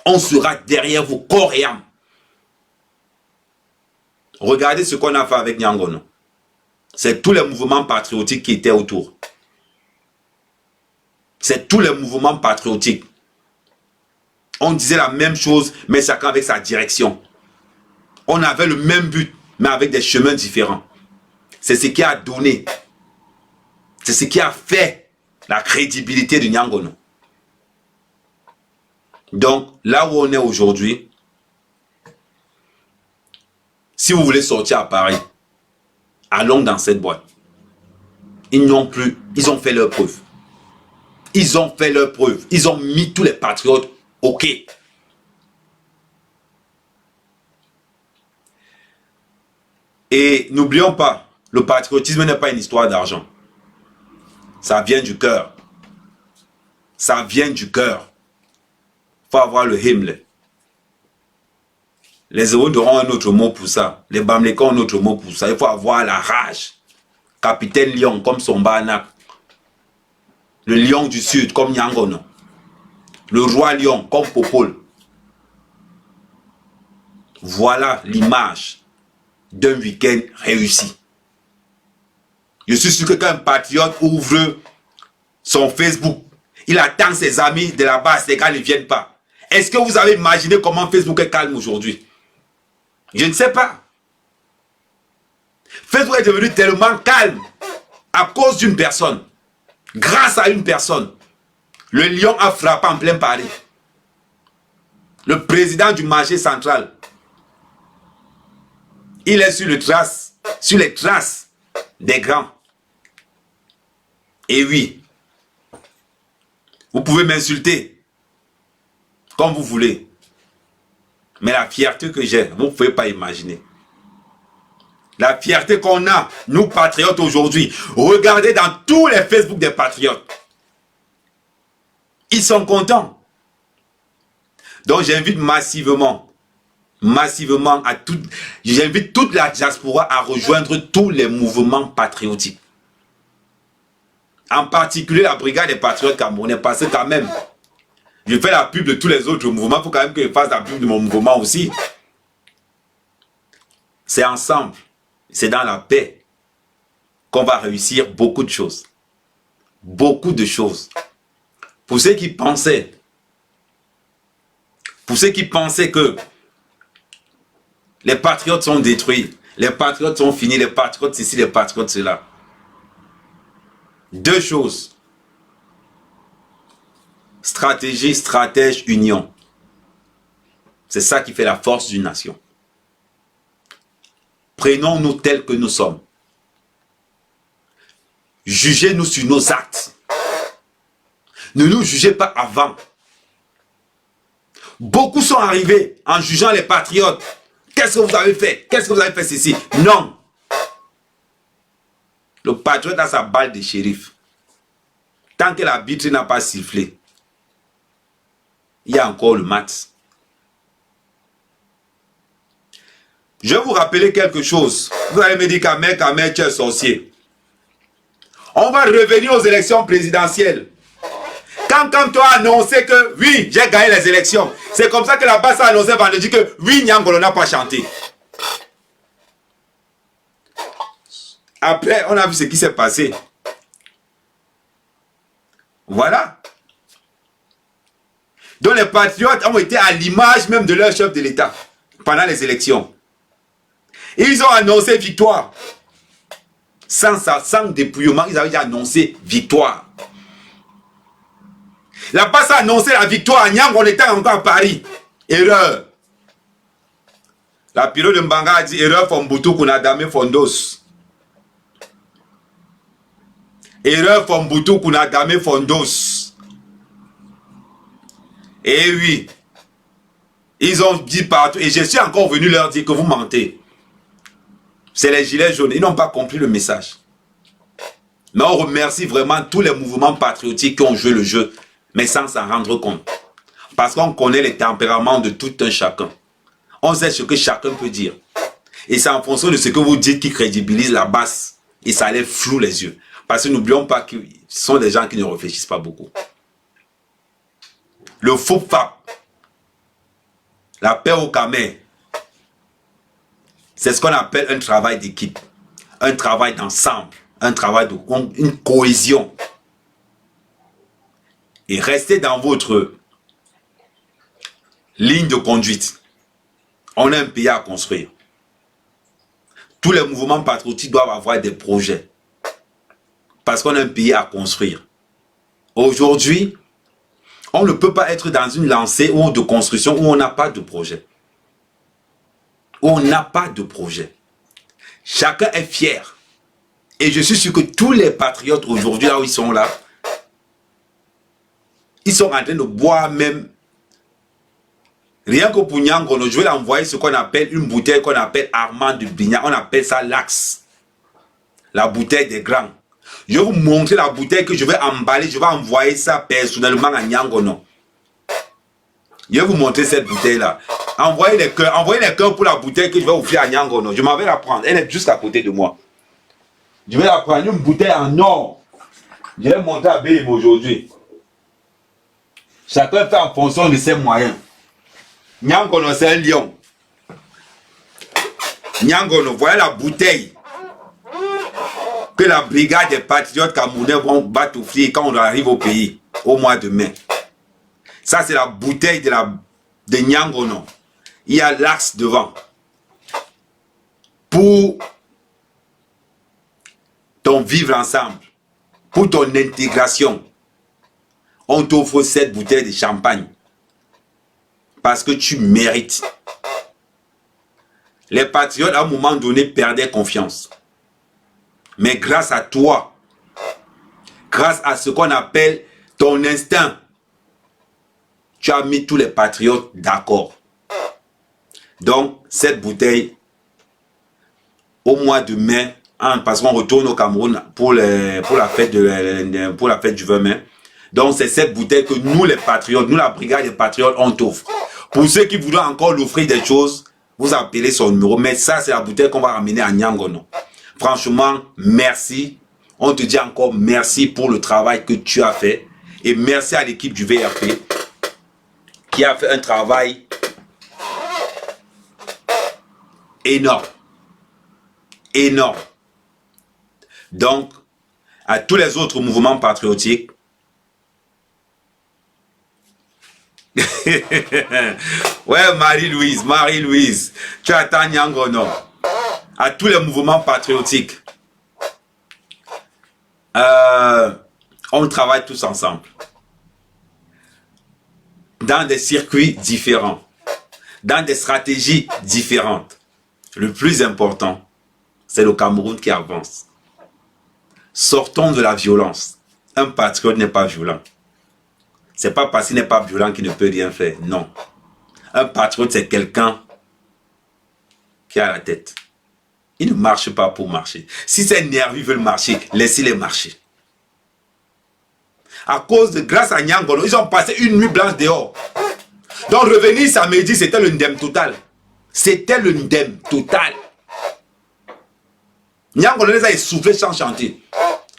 On sera derrière vous, corps et âme. Regardez ce qu'on a fait avec Nyangono. C'est tous les mouvements patriotiques qui étaient autour. C'est tous les mouvements patriotiques. On disait la même chose, mais chacun avec sa direction. On avait le même but, mais avec des chemins différents. C'est ce qui a donné. C'est ce qui a fait la crédibilité de Nyangono. Donc, là où on est aujourd'hui, si vous voulez sortir à Paris, allons dans cette boîte. Ils n'ont plus, ils ont fait leur preuve. Ils ont fait leur preuve. Ils ont mis tous les patriotes au quai. Et n'oublions pas, le patriotisme n'est pas une histoire d'argent. Ça vient du cœur. Ça vient du cœur. Il faut avoir le Himmel. Les Héros auront un autre mot pour ça. Les Bamlékans ont un autre mot pour ça. Il faut avoir la rage. Capitaine Lion comme Sombanak. Le lion du Sud comme Nyangono. Le roi lion comme Popol. Voilà l'image d'un week-end réussi. Je suis sûr que quand un patriote ouvre son Facebook, il attend ses amis de la base, les gars ne viennent pas. Est-ce que vous avez imaginé comment Facebook est calme aujourd'hui? Je ne sais pas. Facebook est devenu tellement calme à cause d'une personne. Grâce à une personne. Le lion a frappé en plein Paris. Le président du marché central. Il est sur les traces des grands. Et oui, vous pouvez m'insulter comme vous voulez. Mais la fierté que j'ai, vous ne pouvez pas imaginer. La fierté qu'on a, nous patriotes aujourd'hui. Regardez dans tous les Facebook des patriotes. Ils sont contents. Donc j'invite massivement à j'invite toute la diaspora à rejoindre tous les mouvements patriotiques. En particulier la brigade des patriotes camerounais, parce que quand même, Je fais la pub de tous les autres mouvements. Il faut quand même que je fasse la pub de mon mouvement aussi. C'est ensemble. C'est dans la paix qu'on va réussir beaucoup de choses. Beaucoup de choses. Pour ceux qui pensaient que les patriotes sont détruits, les patriotes sont finis, les patriotes ceci, les patriotes cela. Deux choses. Stratégie, stratège, union. C'est ça qui fait la force d'une nation. Prenons-nous tels que nous sommes. Jugez-nous sur nos actes. Ne nous jugez pas avant. Beaucoup sont arrivés en jugeant les patriotes. Qu'est-ce que vous avez fait? Qu'est-ce que vous avez fait ceci? Non. Le patriote a sa balle de shérif. Tant que l'arbitre n'a pas sifflé, il y a encore le match. Je vais vous rappeler quelque chose. Vous allez me dire qu'Ahmed, tu es sorcier. On va revenir aux élections présidentielles. Quand on a annoncé que oui, j'ai gagné les élections, c'est comme ça que la base a annoncé vendredi que oui, Nyangolo n'a pas chanté. Après, on a vu ce qui s'est passé. Voilà. Donc les patriotes ont été à l'image même de leur chef de l'État pendant les élections. Ils ont annoncé victoire. Sans dépouillement, ils avaient déjà annoncé victoire. La base a annoncé la victoire à Nyang, on était encore à Paris. Erreur. La pilote de Mbanga a dit erreur Fombutu Kunadame Fondos. Erreur Fombutu Kunadame Fondos. Et oui. Ils ont dit partout, et je suis encore venu leur dire que vous mentez. C'est les gilets jaunes, ils n'ont pas compris le message. Mais on remercie vraiment tous les mouvements patriotiques qui ont joué le jeu, mais sans s'en rendre compte. Parce qu'on connaît les tempéraments de tout un chacun. On sait ce que chacun peut dire. Et c'est en fonction de ce que vous dites qui crédibilise la base. Et ça les floue les yeux. Parce que n'oublions pas que ce sont des gens qui ne réfléchissent pas beaucoup. Le faux FAP, la paix au Camer, c'est ce qu'on appelle un travail d'équipe, un travail d'ensemble, un travail de une cohésion. Et restez dans votre ligne de conduite. On a un pays à construire. Tous les mouvements patriotiques doivent avoir des projets. Parce qu'on a un pays à construire. Aujourd'hui, on ne peut pas être dans une lancée ou de construction où on n'a pas de projet. Où on n'a pas de projet. Chacun est fier. Et je suis sûr que tous les patriotes aujourd'hui, là où ils sont là, ils sont en train de boire même. Rien que pour Nyangono, je vais l'envoyer ce qu'on appelle une bouteille qu'on appelle Armand de Bignac. On appelle ça l'Axe. La bouteille des grands. Je vais vous montrer la bouteille que je vais emballer. Je vais envoyer ça personnellement à Nyangono. Je vais vous montrer cette bouteille-là. Envoyez les cœurs pour la bouteille que je vais offrir à Nyangono. Je m'en vais la prendre. Elle est juste à côté de moi. Je vais la prendre, une bouteille en or. Je vais montrer à Bélim aujourd'hui. Chacun fait en fonction de ses moyens. Nyangono, c'est un lion. Nyangono, voyez la bouteille que la brigade des patriotes camerounais vont batoufler quand on arrive au pays, au mois de mai. Ça, c'est la bouteille de Nyangono. Il y a l'axe devant. Pour ton vivre ensemble, pour ton intégration, on t'offre cette bouteille de champagne. Parce que tu mérites. Les patriotes, à un moment donné, perdaient confiance. Mais grâce à toi, grâce à ce qu'on appelle ton instinct, tu as mis tous les patriotes d'accord. Donc, cette bouteille, au mois de mai, parce qu'on retourne au Cameroun pour la fête du 20 mai. Donc, c'est cette bouteille que nous, les patriotes, nous, la brigade des patriotes, on t'offre. Pour ceux qui voudront encore l'offrir des choses, vous appelez son numéro. Mais ça, c'est la bouteille qu'on va ramener à Nyangono. Franchement, merci. On te dit encore merci pour le travail que tu as fait. Et merci à l'équipe du VRP. qui a fait un travail énorme. Énorme. Donc, à tous les autres mouvements patriotiques, ouais, Marie-Louise, tu attends Nyangono. À tous les mouvements patriotiques, on travaille tous ensemble. Dans des circuits différents, dans des stratégies différentes. Le plus important, c'est le Cameroun qui avance. Sortons de la violence. Un patriote n'est pas violent. C'est pas parce qu'il n'est pas violent qu'il ne peut rien faire. Non. Un patriote, c'est quelqu'un qui a la tête. Il ne marche pas pour marcher. Si ces nervis veulent marcher, laissez-les marcher. Grâce à Nyangolo, ils ont passé une nuit blanche dehors. Donc revenir samedi, c'était le ndem total. C'était le ndem total. Nyangolo les a essoufflés sans chanter.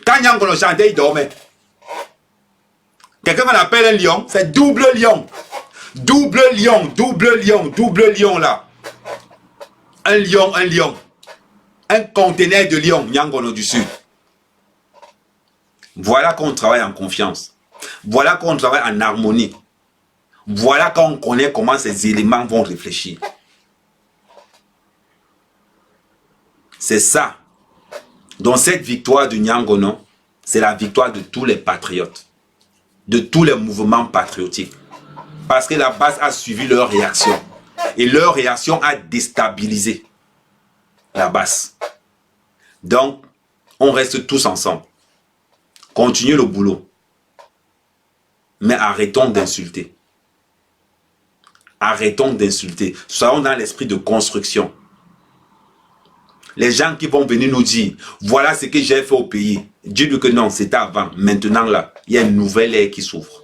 Quand Nyangolo chantait, il dormait. Quelqu'un qu'on appelle un lion, c'est double lion. Double lion là. Un lion. Un conteneur de lion, Nyangolo du Sud. Voilà qu'on travaille en confiance. Voilà qu'on travaille en harmonie. Voilà qu'on connaît comment ces éléments vont réfléchir. C'est ça. Donc cette victoire de Nyangono, c'est la victoire de tous les patriotes. De tous les mouvements patriotiques. Parce que la base a suivi leur réaction. Et leur réaction a déstabilisé la base. Donc, on reste tous ensemble. Continuez le boulot. Mais arrêtons d'insulter. Arrêtons d'insulter. Soyons dans l'esprit de construction. Les gens qui vont venir nous dire, voilà ce que j'ai fait au pays. Dis-lui que non, c'était avant. Maintenant là, il y a une nouvelle ère qui s'ouvre.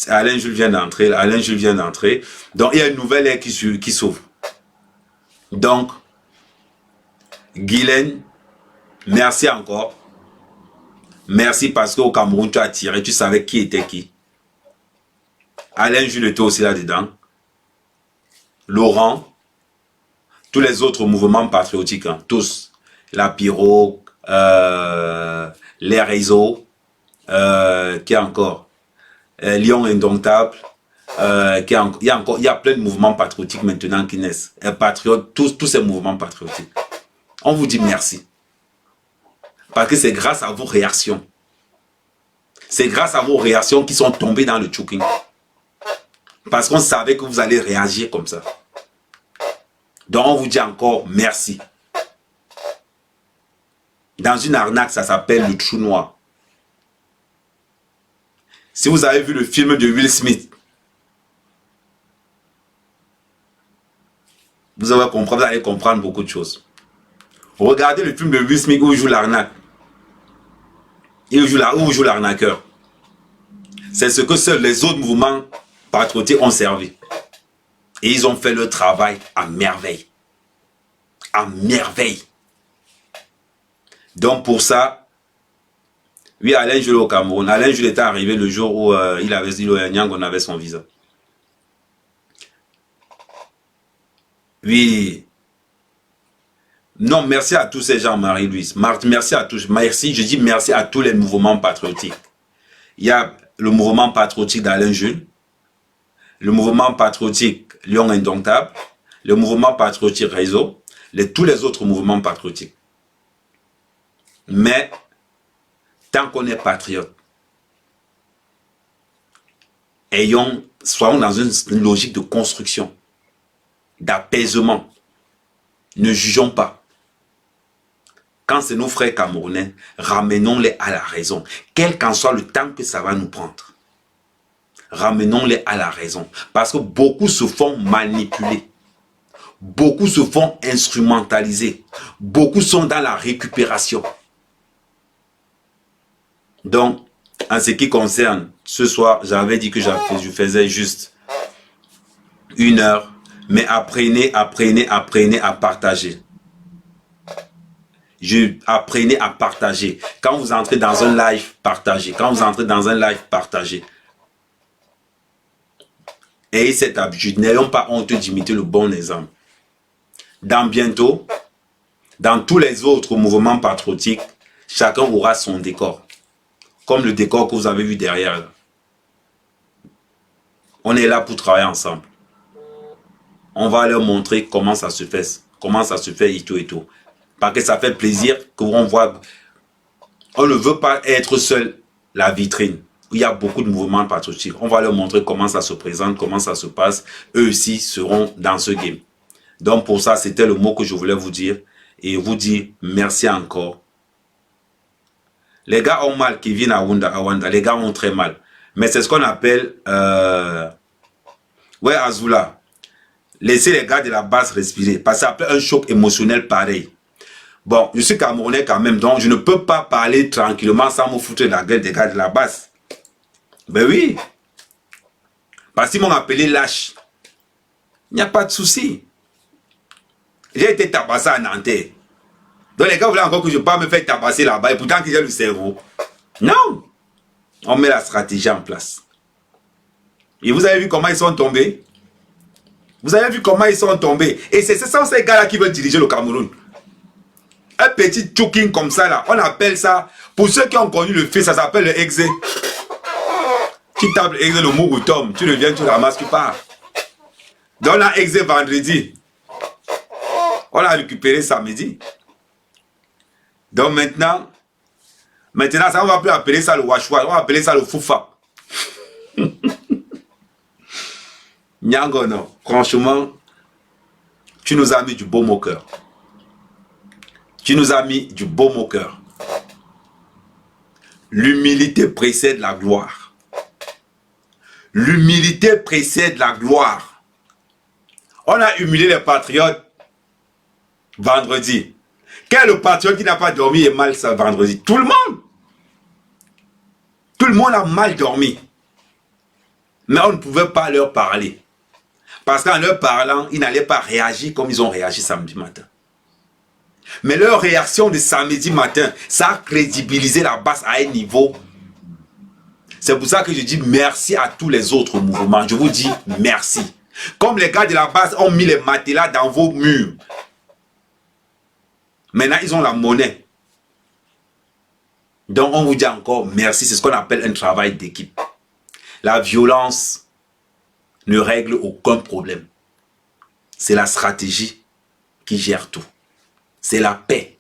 Alain Jules vient d'entrer. Donc il y a une nouvelle ère qui s'ouvre. Donc, Guylaine, merci encore. Merci parce qu'au Cameroun, tu as tiré, tu savais qui était qui. Alain Jules était aussi là-dedans. Laurent, tous les autres mouvements patriotiques, hein, tous. La Pyro, les réseaux, qui est encore Lyon Indomptable, il y a plein de mouvements patriotiques maintenant qui naissent. Et patriotes, tous ces mouvements patriotiques. On vous dit merci. Parce que c'est grâce à vos réactions. C'est grâce à vos réactions qui sont tombées dans le choking. Parce qu'on savait que vous allez réagir comme ça. Donc on vous dit encore merci. Dans une arnaque, ça s'appelle le trou noir. Si vous avez vu le film de Will Smith, vous allez comprendre beaucoup de choses. Regardez le film de Will Smith où il joue l'arnaque. Il joue l'arnaqueur. C'est ce que seuls les autres mouvements patriotiques ont servi. Et ils ont fait le travail à merveille. À merveille. Donc pour ça, oui, Alain Jules au Cameroun. Alain Jules était arrivé le jour où Nyangono avait son visa. Oui. Non, merci à tous ces gens, Marie-Louise. Merci à tous. Merci, je dis merci à tous les mouvements patriotiques. Il y a le mouvement patriotique d'Alain Jules, le mouvement patriotique Lyon Indomptable, le mouvement patriotique Réseau, tous les autres mouvements patriotiques. Mais, tant qu'on est patriote, soyons dans une logique de construction, d'apaisement. Ne jugeons pas. Quand c'est nos frères camerounais, ramenons-les à la raison. Quel qu'en soit le temps que ça va nous prendre. Ramenons-les à la raison. Parce que beaucoup se font manipuler. Beaucoup se font instrumentaliser. Beaucoup sont dans la récupération. Donc, en ce qui concerne ce soir, j'avais dit que je faisais juste 1 heure. Mais apprenez à partager. Apprenez à partager. Quand vous entrez dans un live, partagez. Quand vous entrez dans un live, partagez. Ayez cette habitude. N'ayons pas honte d'imiter le bon exemple. Dans bientôt, dans tous les autres mouvements patriotiques, chacun aura son décor. Comme le décor que vous avez vu derrière. Là. On est là pour travailler ensemble. On va leur montrer comment ça se fait. Comment ça se fait et tout et tout. Parce que ça fait plaisir qu'on voit. On ne veut pas être seul la vitrine. Il y a beaucoup de mouvements patriotiques. On va leur montrer comment ça se présente, comment ça se passe. Eux aussi seront dans ce game. Donc pour ça, c'était le mot que je voulais vous dire. Et vous dire merci encore. Les gars ont mal qui viennent à Wanda. Les gars ont très mal. Mais c'est ce qu'on appelle... ouais, Azula. Laissez les gars de la base respirer. Parce que ça peut un choc émotionnel pareil. Bon, je suis Camerounais quand même. Donc, je ne peux pas parler tranquillement sans me foutre de la gueule des gars de la base. Ben oui. Parce qu'ils m'ont appelé lâche. Il n'y a pas de souci. J'ai été tabassé à Nanterre. Donc les gars voulaient encore que je parle me faire tabasser là-bas. Et pourtant que j'ai le cerveau. Non. On met la stratégie en place. Et vous avez vu comment ils sont tombés? Vous avez vu comment ils sont tombés? Et c'est ces gars-là qui veulent diriger le Cameroun. Un petit choking comme ça là. On appelle ça, pour ceux qui ont connu le fait, ça s'appelle le exé. Tu tapes le exé, le mot tombe. Tu reviens, tu ramasses, tu pars. Donc on a exé vendredi. On l'a récupéré samedi. Donc maintenant, ça, on va plus appeler ça le washwa, on va appeler ça le foufa. Nyango, non. Franchement, tu nous as mis du baume au cœur. Tu nous as mis du baume au cœur. L'humilité précède la gloire. L'humilité précède la gloire. On a humilié les patriotes vendredi. Quel est le patriote qui n'a pas dormi et mal ça vendredi? Tout le monde. Tout le monde a mal dormi. Mais on ne pouvait pas leur parler. Parce qu'en leur parlant, ils n'allaient pas réagir comme ils ont réagi samedi matin. Mais leur réaction de samedi matin, ça a crédibilisé la base à un niveau. C'est pour ça que je dis merci à tous les autres mouvements. Je vous dis merci. Comme les gars de la base ont mis les matelas dans vos murs. Maintenant, ils ont la monnaie. Donc, on vous dit encore merci. C'est ce qu'on appelle un travail d'équipe. La violence ne règle aucun problème. C'est la stratégie qui gère tout. C'est la paix.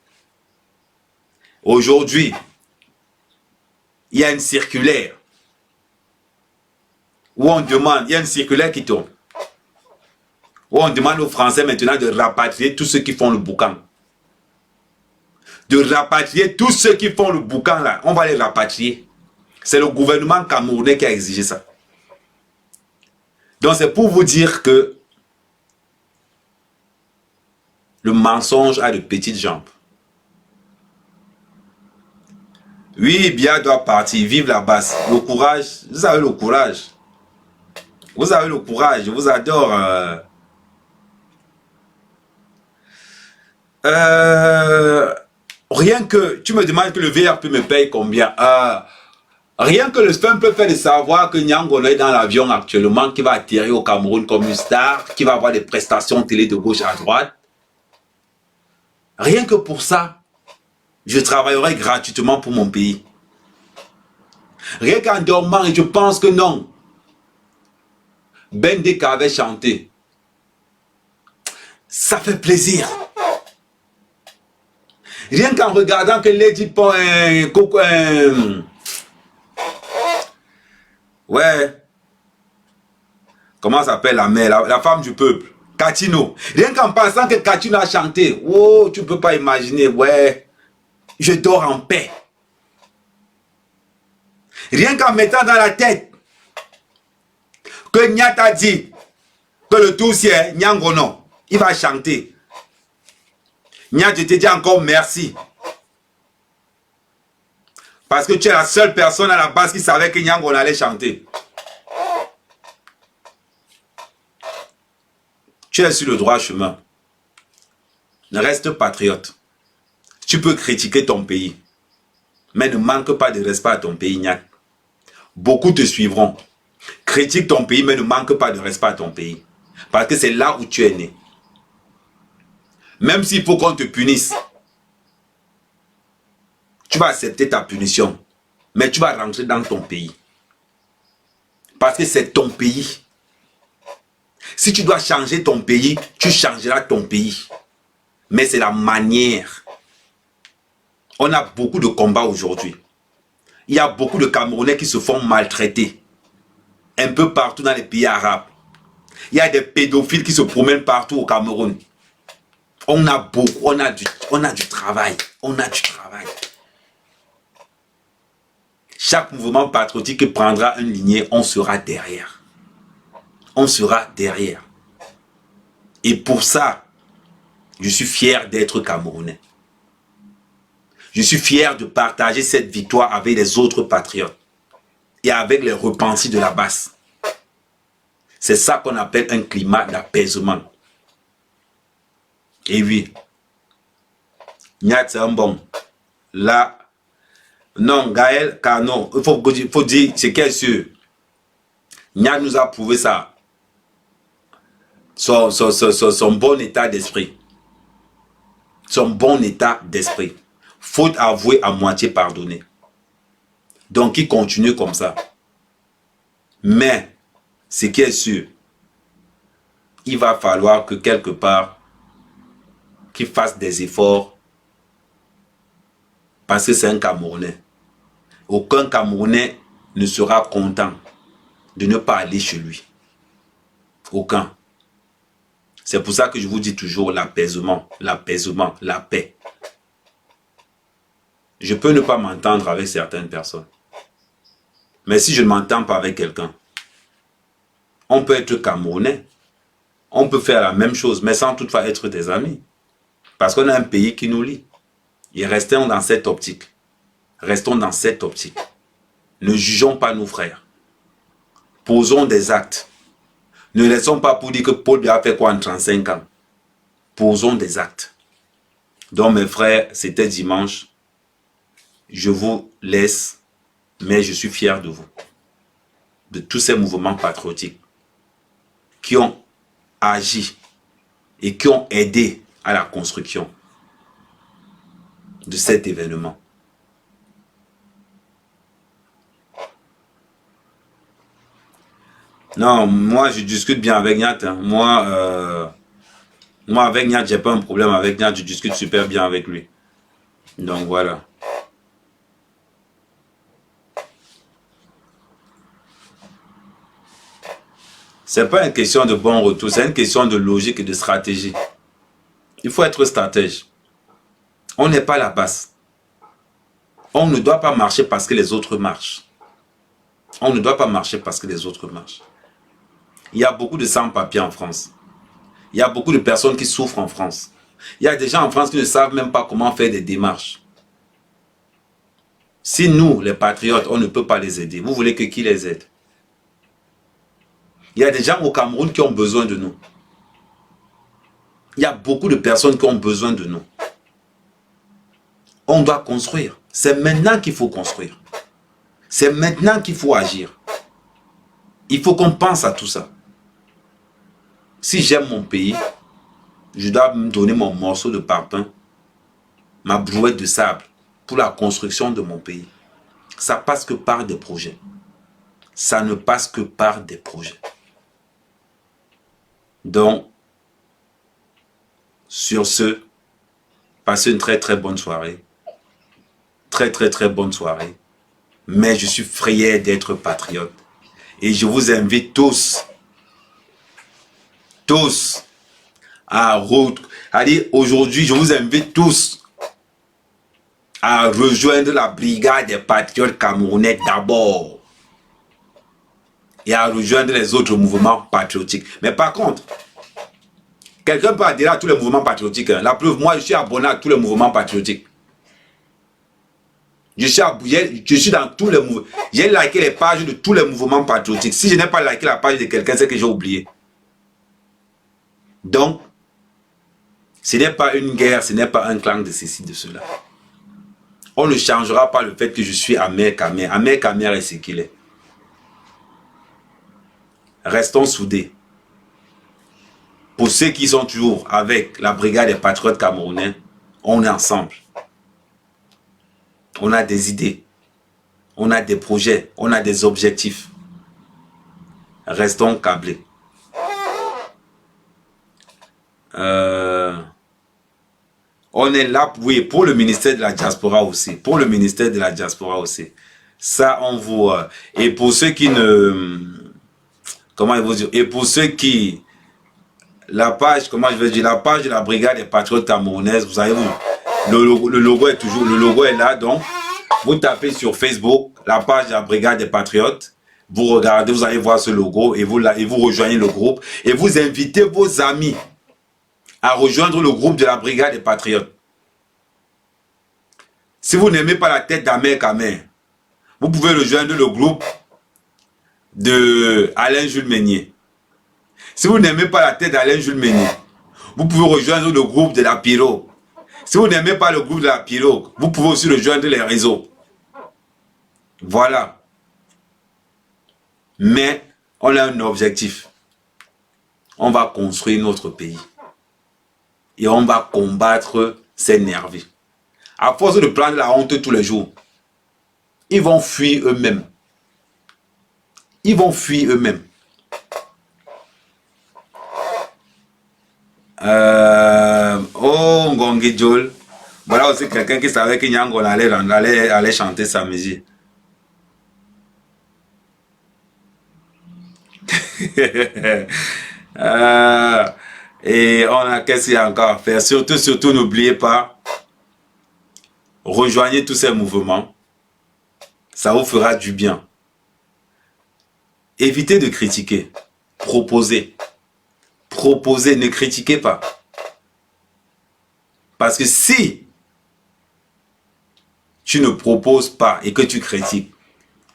Aujourd'hui, il y a une circulaire où on demande, il y a une circulaire qui tombe, où on demande aux Français maintenant de rapatrier tous ceux qui font le boucan. De rapatrier tous ceux qui font le boucan là. On va les rapatrier. C'est le gouvernement camerounais qui a exigé ça. Donc c'est pour vous dire que le mensonge a de petites jambes. Oui, Bia doit partir, vive la base. Le courage, vous avez le courage. Vous avez le courage, je vous adore. Rien que, tu me demandes que le VRP me paye combien? Rien que le simple fait de savoir que Nyango est dans l'avion actuellement, qui va atterrir au Cameroun comme une star, qui va avoir des prestations télé de gauche à droite. Rien que pour ça, je travaillerai gratuitement pour mon pays. Rien qu'en dormant, et je pense que non. Ben Deka avait chanté. Ça fait plaisir. Rien qu'en regardant que Lady Coco, ouais. Comment s'appelle la mère, la femme du peuple? Katino. Rien qu'en pensant que Katino a chanté. Oh, tu ne peux pas imaginer. Ouais. Je dors en paix. Rien qu'en mettant dans la tête que Nyat a dit que le Toussier, Nyangono, il va chanter. Nyat, je te dis encore merci. Parce que tu es la seule personne à la base qui savait que Nyangono allait chanter. Tu es sur le droit chemin. Ne reste patriote. Si Tu peux critiquer ton pays, mais ne manque pas de respect à ton pays, Nyak. Beaucoup te suivront. Critique ton pays, mais ne manque pas de respect à ton pays. Parce que c'est là où tu es né. Même s'il faut qu'on te punisse, tu vas accepter ta punition. Mais tu vas rentrer dans ton pays. Parce que c'est ton pays. Si tu dois changer ton pays, tu changeras ton pays. Mais c'est la manière. On a beaucoup de combats aujourd'hui. Il y a beaucoup de Camerounais qui se font maltraiter. Un peu partout dans les pays arabes. Il y a des pédophiles qui se promènent partout au Cameroun. On a beaucoup, on a du travail. On a du travail. Chaque mouvement patriotique qui prendra une lignée, on sera derrière. On sera derrière. Et pour ça, je suis fier d'être Camerounais. Je suis fier de partager cette victoire avec les autres patriotes et avec les repentis de la base. C'est ça qu'on appelle un climat d'apaisement. Et oui, Nyak, c'est un bon. Là, non, Gaël, car non, il faut dire ce qui est sûr. Nyak nous a prouvé ça. Son bon état d'esprit. Son bon état d'esprit. Faute avouée à moitié pardonnée. Donc, il continue comme ça. Mais, ce qui est sûr, il va falloir que quelque part, qu'il fasse des efforts parce que c'est un Camerounais. Aucun Camerounais ne sera content de ne pas aller chez lui. Aucun. C'est pour ça que je vous dis toujours l'apaisement, l'apaisement, la paix. Je peux ne pas m'entendre avec certaines personnes. Mais si je ne m'entends pas avec quelqu'un, on peut être Camerounais. On peut faire la même chose, mais sans toutefois être des amis. Parce qu'on a un pays qui nous lie. Et restons dans cette optique. Restons dans cette optique. Ne jugeons pas nos frères. Posons des actes. Ne laissons pas pour dire que Paul a fait quoi en 35 ans. Posons des actes. Donc mes frères, c'était dimanche. Je vous laisse, mais je suis fier de vous. De tous ces mouvements patriotiques qui ont agi et qui ont aidé à la construction de cet événement. Non, moi je discute bien avec Nyat. Hein. Moi avec Nyat, j'ai pas un problème avec Nyat, je discute super bien avec lui. Donc voilà. C'est pas une question de bon retour, c'est une question de logique et de stratégie. Il faut être stratège. On n'est pas la base. On ne doit pas marcher parce que les autres marchent. On ne doit pas marcher parce que les autres marchent. Il y a beaucoup de sans-papiers en France. Il y a beaucoup de personnes qui souffrent en France. Il y a des gens en France qui ne savent même pas comment faire des démarches. Si nous, les patriotes, on ne peut pas les aider, vous voulez que qui les aide? Il y a des gens au Cameroun qui ont besoin de nous. Il y a beaucoup de personnes qui ont besoin de nous. On doit construire. C'est maintenant qu'il faut construire. C'est maintenant qu'il faut agir. Il faut qu'on pense à tout ça. Si j'aime mon pays, je dois me donner mon morceau de parpaing, ma brouette de sable pour la construction de mon pays. Ça passe que par des projets. Ça ne passe que par des projets. Donc, sur ce, passez une très très bonne soirée. Très très très bonne soirée. Mais je suis fier d'être patriote. Et je vous invite tous, aujourd'hui, je vous invite tous à rejoindre la brigade des patriotes camerounais d'abord. Et à rejoindre les autres mouvements patriotiques. Mais par contre, quelqu'un peut adhérer à tous les mouvements patriotiques. Hein. La preuve, moi, je suis abonné à tous les mouvements patriotiques. Je suis dans tous les mouvements. J'ai liké les pages de tous les mouvements patriotiques. Si je n'ai pas liké la page de quelqu'un, c'est que j'ai oublié. Donc, Ce n'est pas une guerre, ce n'est pas un clan de ceci, de cela. On ne changera pas le fait que je suis Ahmed Kamer. Ahmed Kamer est ce qu'il est. Restons soudés. Pour ceux qui sont toujours avec la brigade des patriotes camerounais, on est ensemble. On a des idées, on a des projets, on a des objectifs. Restons câblés. On est là, oui, pour le ministère de la diaspora aussi. Pour le ministère de la diaspora aussi. Ça, on vous... et pour ceux qui ne... Comment ils vont dire? Et pour ceux qui... La page, comment je veux dire? La page de la brigade des patriotes camerounaises, vous avez vu, le logo est toujours... Le logo est là, donc... Vous tapez sur Facebook, la page de la brigade des patriotes. Vous regardez, vous allez voir ce logo et vous rejoignez le groupe. Et vous invitez vos amis à rejoindre le groupe de la brigade des patriotes. Si vous n'aimez pas la tête d'Ahmed Kamer, vous pouvez rejoindre le groupe de Alain Jules Meignier. Si vous n'aimez pas la tête d'Alain Jules Meignier, vous pouvez rejoindre le groupe de la Pyro. Si vous n'aimez pas le groupe de la Pyro, vous pouvez aussi rejoindre les réseaux. Voilà. Mais on a un objectif. On va construire notre pays. Et on va combattre ces nervis. À force de prendre la honte tous les jours, ils vont fuir eux-mêmes. Ils vont fuir eux-mêmes. Oh, Ngongi Jol. Voilà aussi quelqu'un qui savait que Nyango allait chanter sa musique. Et on a qu'est-ce qu'il y a encore à faire. Surtout, n'oubliez pas, rejoignez tous ces mouvements. Ça vous fera du bien. Évitez de critiquer. Proposez. Proposez, ne critiquez pas. Parce que si tu ne proposes pas et que tu critiques,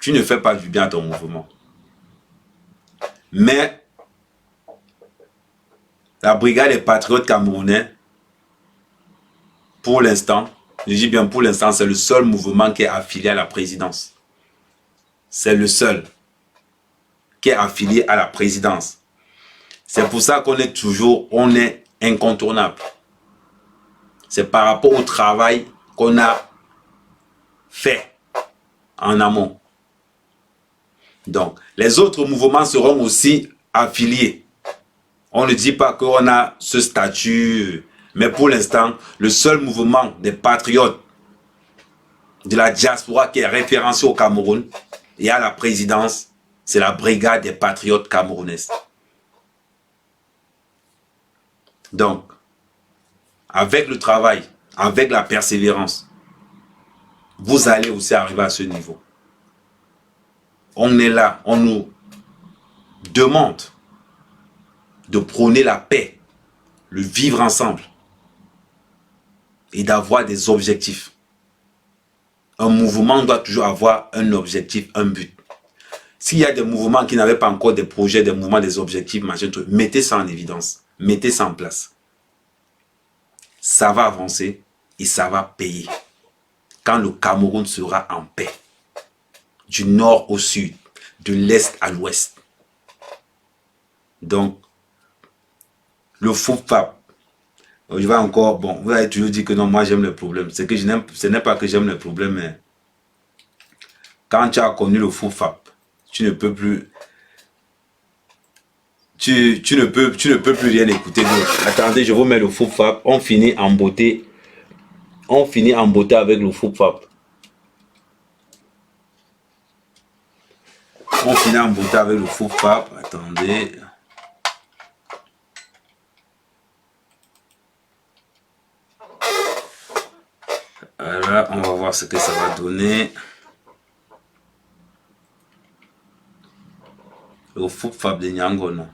tu ne fais pas du bien à ton mouvement. Mais la brigade des patriotes camerounais, pour l'instant, je dis bien pour l'instant, c'est le seul mouvement qui est affilié à la présidence. C'est le seul qui est affilié à la présidence. C'est pour ça qu'on est toujours, on est incontournable. C'est par rapport au travail qu'on a fait en amont. Donc, les autres mouvements seront aussi affiliés. On ne dit pas qu'on a ce statut, mais pour l'instant, le seul mouvement des patriotes de la diaspora qui est référencé au Cameroun et à la présidence, c'est la brigade des patriotes camerounaises. Donc, avec le travail, avec la persévérance, vous allez aussi arriver à ce niveau. On est là, on nous demande de prôner la paix, le vivre ensemble et d'avoir des objectifs. Un mouvement doit toujours avoir un objectif, un but. S'il y a des mouvements qui n'avaient pas encore des projets, des mouvements, des objectifs, machin, truc, mettez ça en évidence, mettez ça en place. Ça va avancer et ça va payer. Quand le Cameroun sera en paix, du nord au sud, de l'est à l'ouest. Donc, le FOUFAP, je vais encore, bon, vous avez toujours dit que non, moi j'aime les problèmes. C'est que ce n'est pas que j'aime les problèmes, mais quand tu as connu le FOUFAP, tu ne peux plus, tu ne peux plus rien écouter d'autre. Attendez, je vous mets le FOUFAP, on finit en beauté. On finit en beauté avec le FOUFAP. On finit en beauté avec le FOUFAP. Attendez. Voilà, on va voir ce que ça va donner. Le FOUFAP de Nyango, non.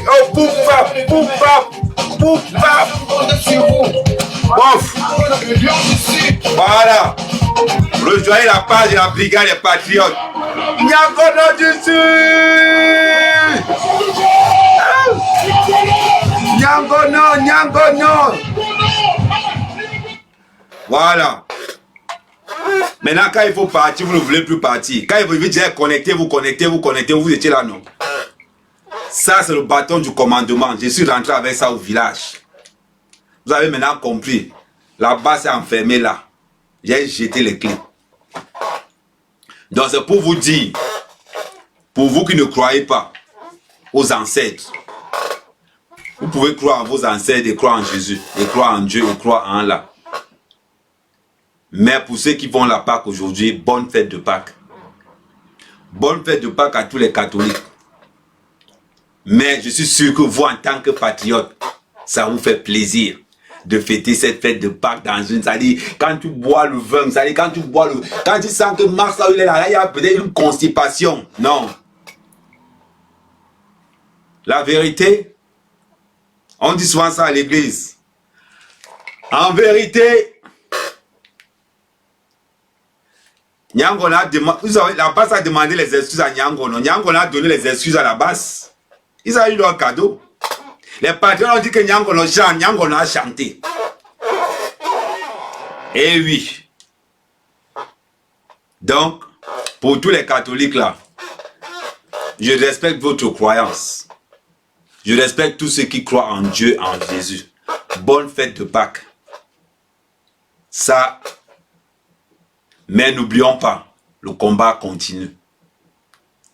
Oh, poupap, poupap, poupap. Ouf. Voilà. Rejoignez la page de la brigade des patriotes. Nyangono du Sud. Nyangono, Nyangono. Voilà. Maintenant, quand il faut partir, vous ne voulez plus partir. Quand il veut dire connecter, vous connectez, vous étiez là, non. Ça, c'est le bâton du commandement. Je suis rentré avec ça au village. Vous avez maintenant compris. La base est enfermée là. J'ai jeté les clés. Donc, c'est pour vous dire, pour vous qui ne croyez pas aux ancêtres, vous pouvez croire en vos ancêtres et croire en Jésus, et croire en Dieu, et croire en Allah. Mais pour ceux qui font la Pâque aujourd'hui, bonne fête de Pâques. Bonne fête de Pâques à tous les catholiques. Mais je suis sûr que vous, en tant que patriotes, ça vous fait plaisir de fêter cette fête de Pâques dans une... C'est-à-dire, quand tu bois le vin, c'est-à-dire, quand tu bois le... Quand tu sens que Mars, il est là, il y a peut-être une constipation. Non. La vérité, on dit souvent ça à l'église. En vérité, Nyangono a demandé, vous savez, la base a demandé les excuses à Nyangono. Nyangono a donné les excuses à la base. Ils ont eu leur cadeau. Les patriotes ont dit que Nyangono chante, Nyangono a chanté. Eh oui. Donc, pour tous les catholiques là, je respecte votre croyance. Je respecte tous ceux qui croient en Dieu, en Jésus. Bonne fête de Pâques. Ça... Mais n'oublions pas, le combat continue.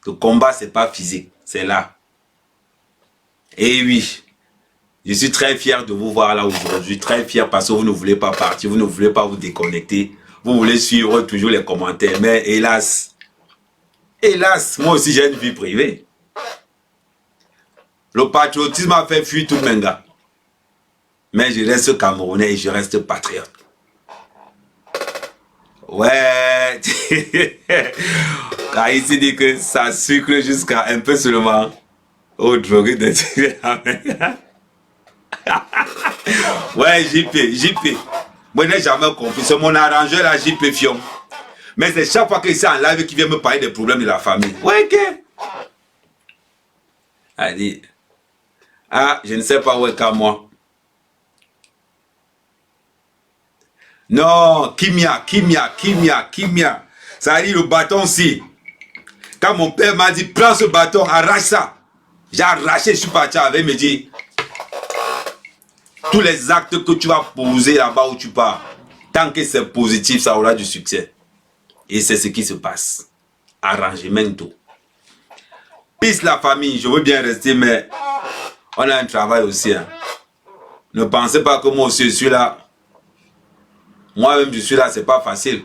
Le combat, ce n'est pas physique, c'est là. Et oui, je suis très fier de vous voir là aujourd'hui, très fier parce que vous ne voulez pas partir, vous ne voulez pas vous déconnecter, vous voulez suivre toujours les commentaires. Mais hélas, moi aussi j'ai une vie privée. Le patriotisme a fait fuir tout le gars. Mais je reste Camerounais et je reste patriote. Ouais, car ici dit que ça sucre jusqu'à un peu seulement au drogué de ouais, JP. Moi, je n'ai jamais compris. C'est mon arrangeur, la JP Fion. Mais c'est chaque fois que c'est en live qui vient me parler des problèmes de la famille. Ouais, ok. Elle dit, ah, je ne sais pas où est qu'à moi. Non, Kimia. Ça dit le bâton aussi. Quand mon père m'a dit, prends ce bâton, arrache ça. J'ai arraché, je suis parti avec, me dit, tous les actes que tu vas poser là-bas où tu pars, tant que c'est positif, ça aura du succès. Et c'est ce qui se passe. Arrangement. Peace la famille, je veux bien rester, mais on a un travail aussi. Hein. Ne pensez pas que moi aussi je suis là. Moi-même, je suis là, c'est pas facile.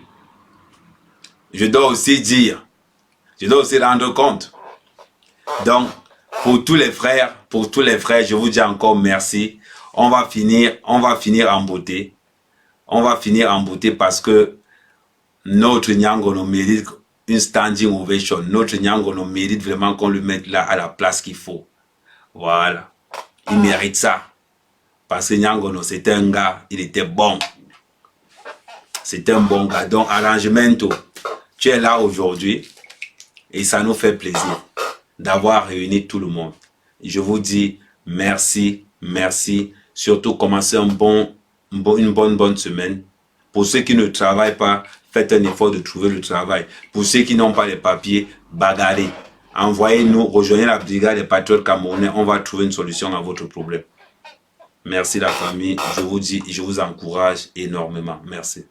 Je dois aussi dire, je dois aussi rendre compte. Donc, pour tous les frères, je vous dis encore merci. On va finir en beauté. On va finir en beauté parce que notre Nyangono mérite une standing ovation. Notre Nyangono mérite vraiment qu'on le mette là à la place qu'il faut. Voilà. Il mérite ça. Parce que Nyangono, c'était un gars, il était bon. C'est un bon gars. Donc, Arrangemento, tu es là aujourd'hui et ça nous fait plaisir d'avoir réuni tout le monde. Je vous dis merci. Surtout, commencez une bonne semaine. Pour ceux qui ne travaillent pas, faites un effort de trouver le travail. Pour ceux qui n'ont pas les papiers, bagarrez. Envoyez-nous, rejoignez la brigade des patriotes camerounais. On va trouver une solution à votre problème. Merci la famille. Je vous dis, je vous encourage énormément. Merci.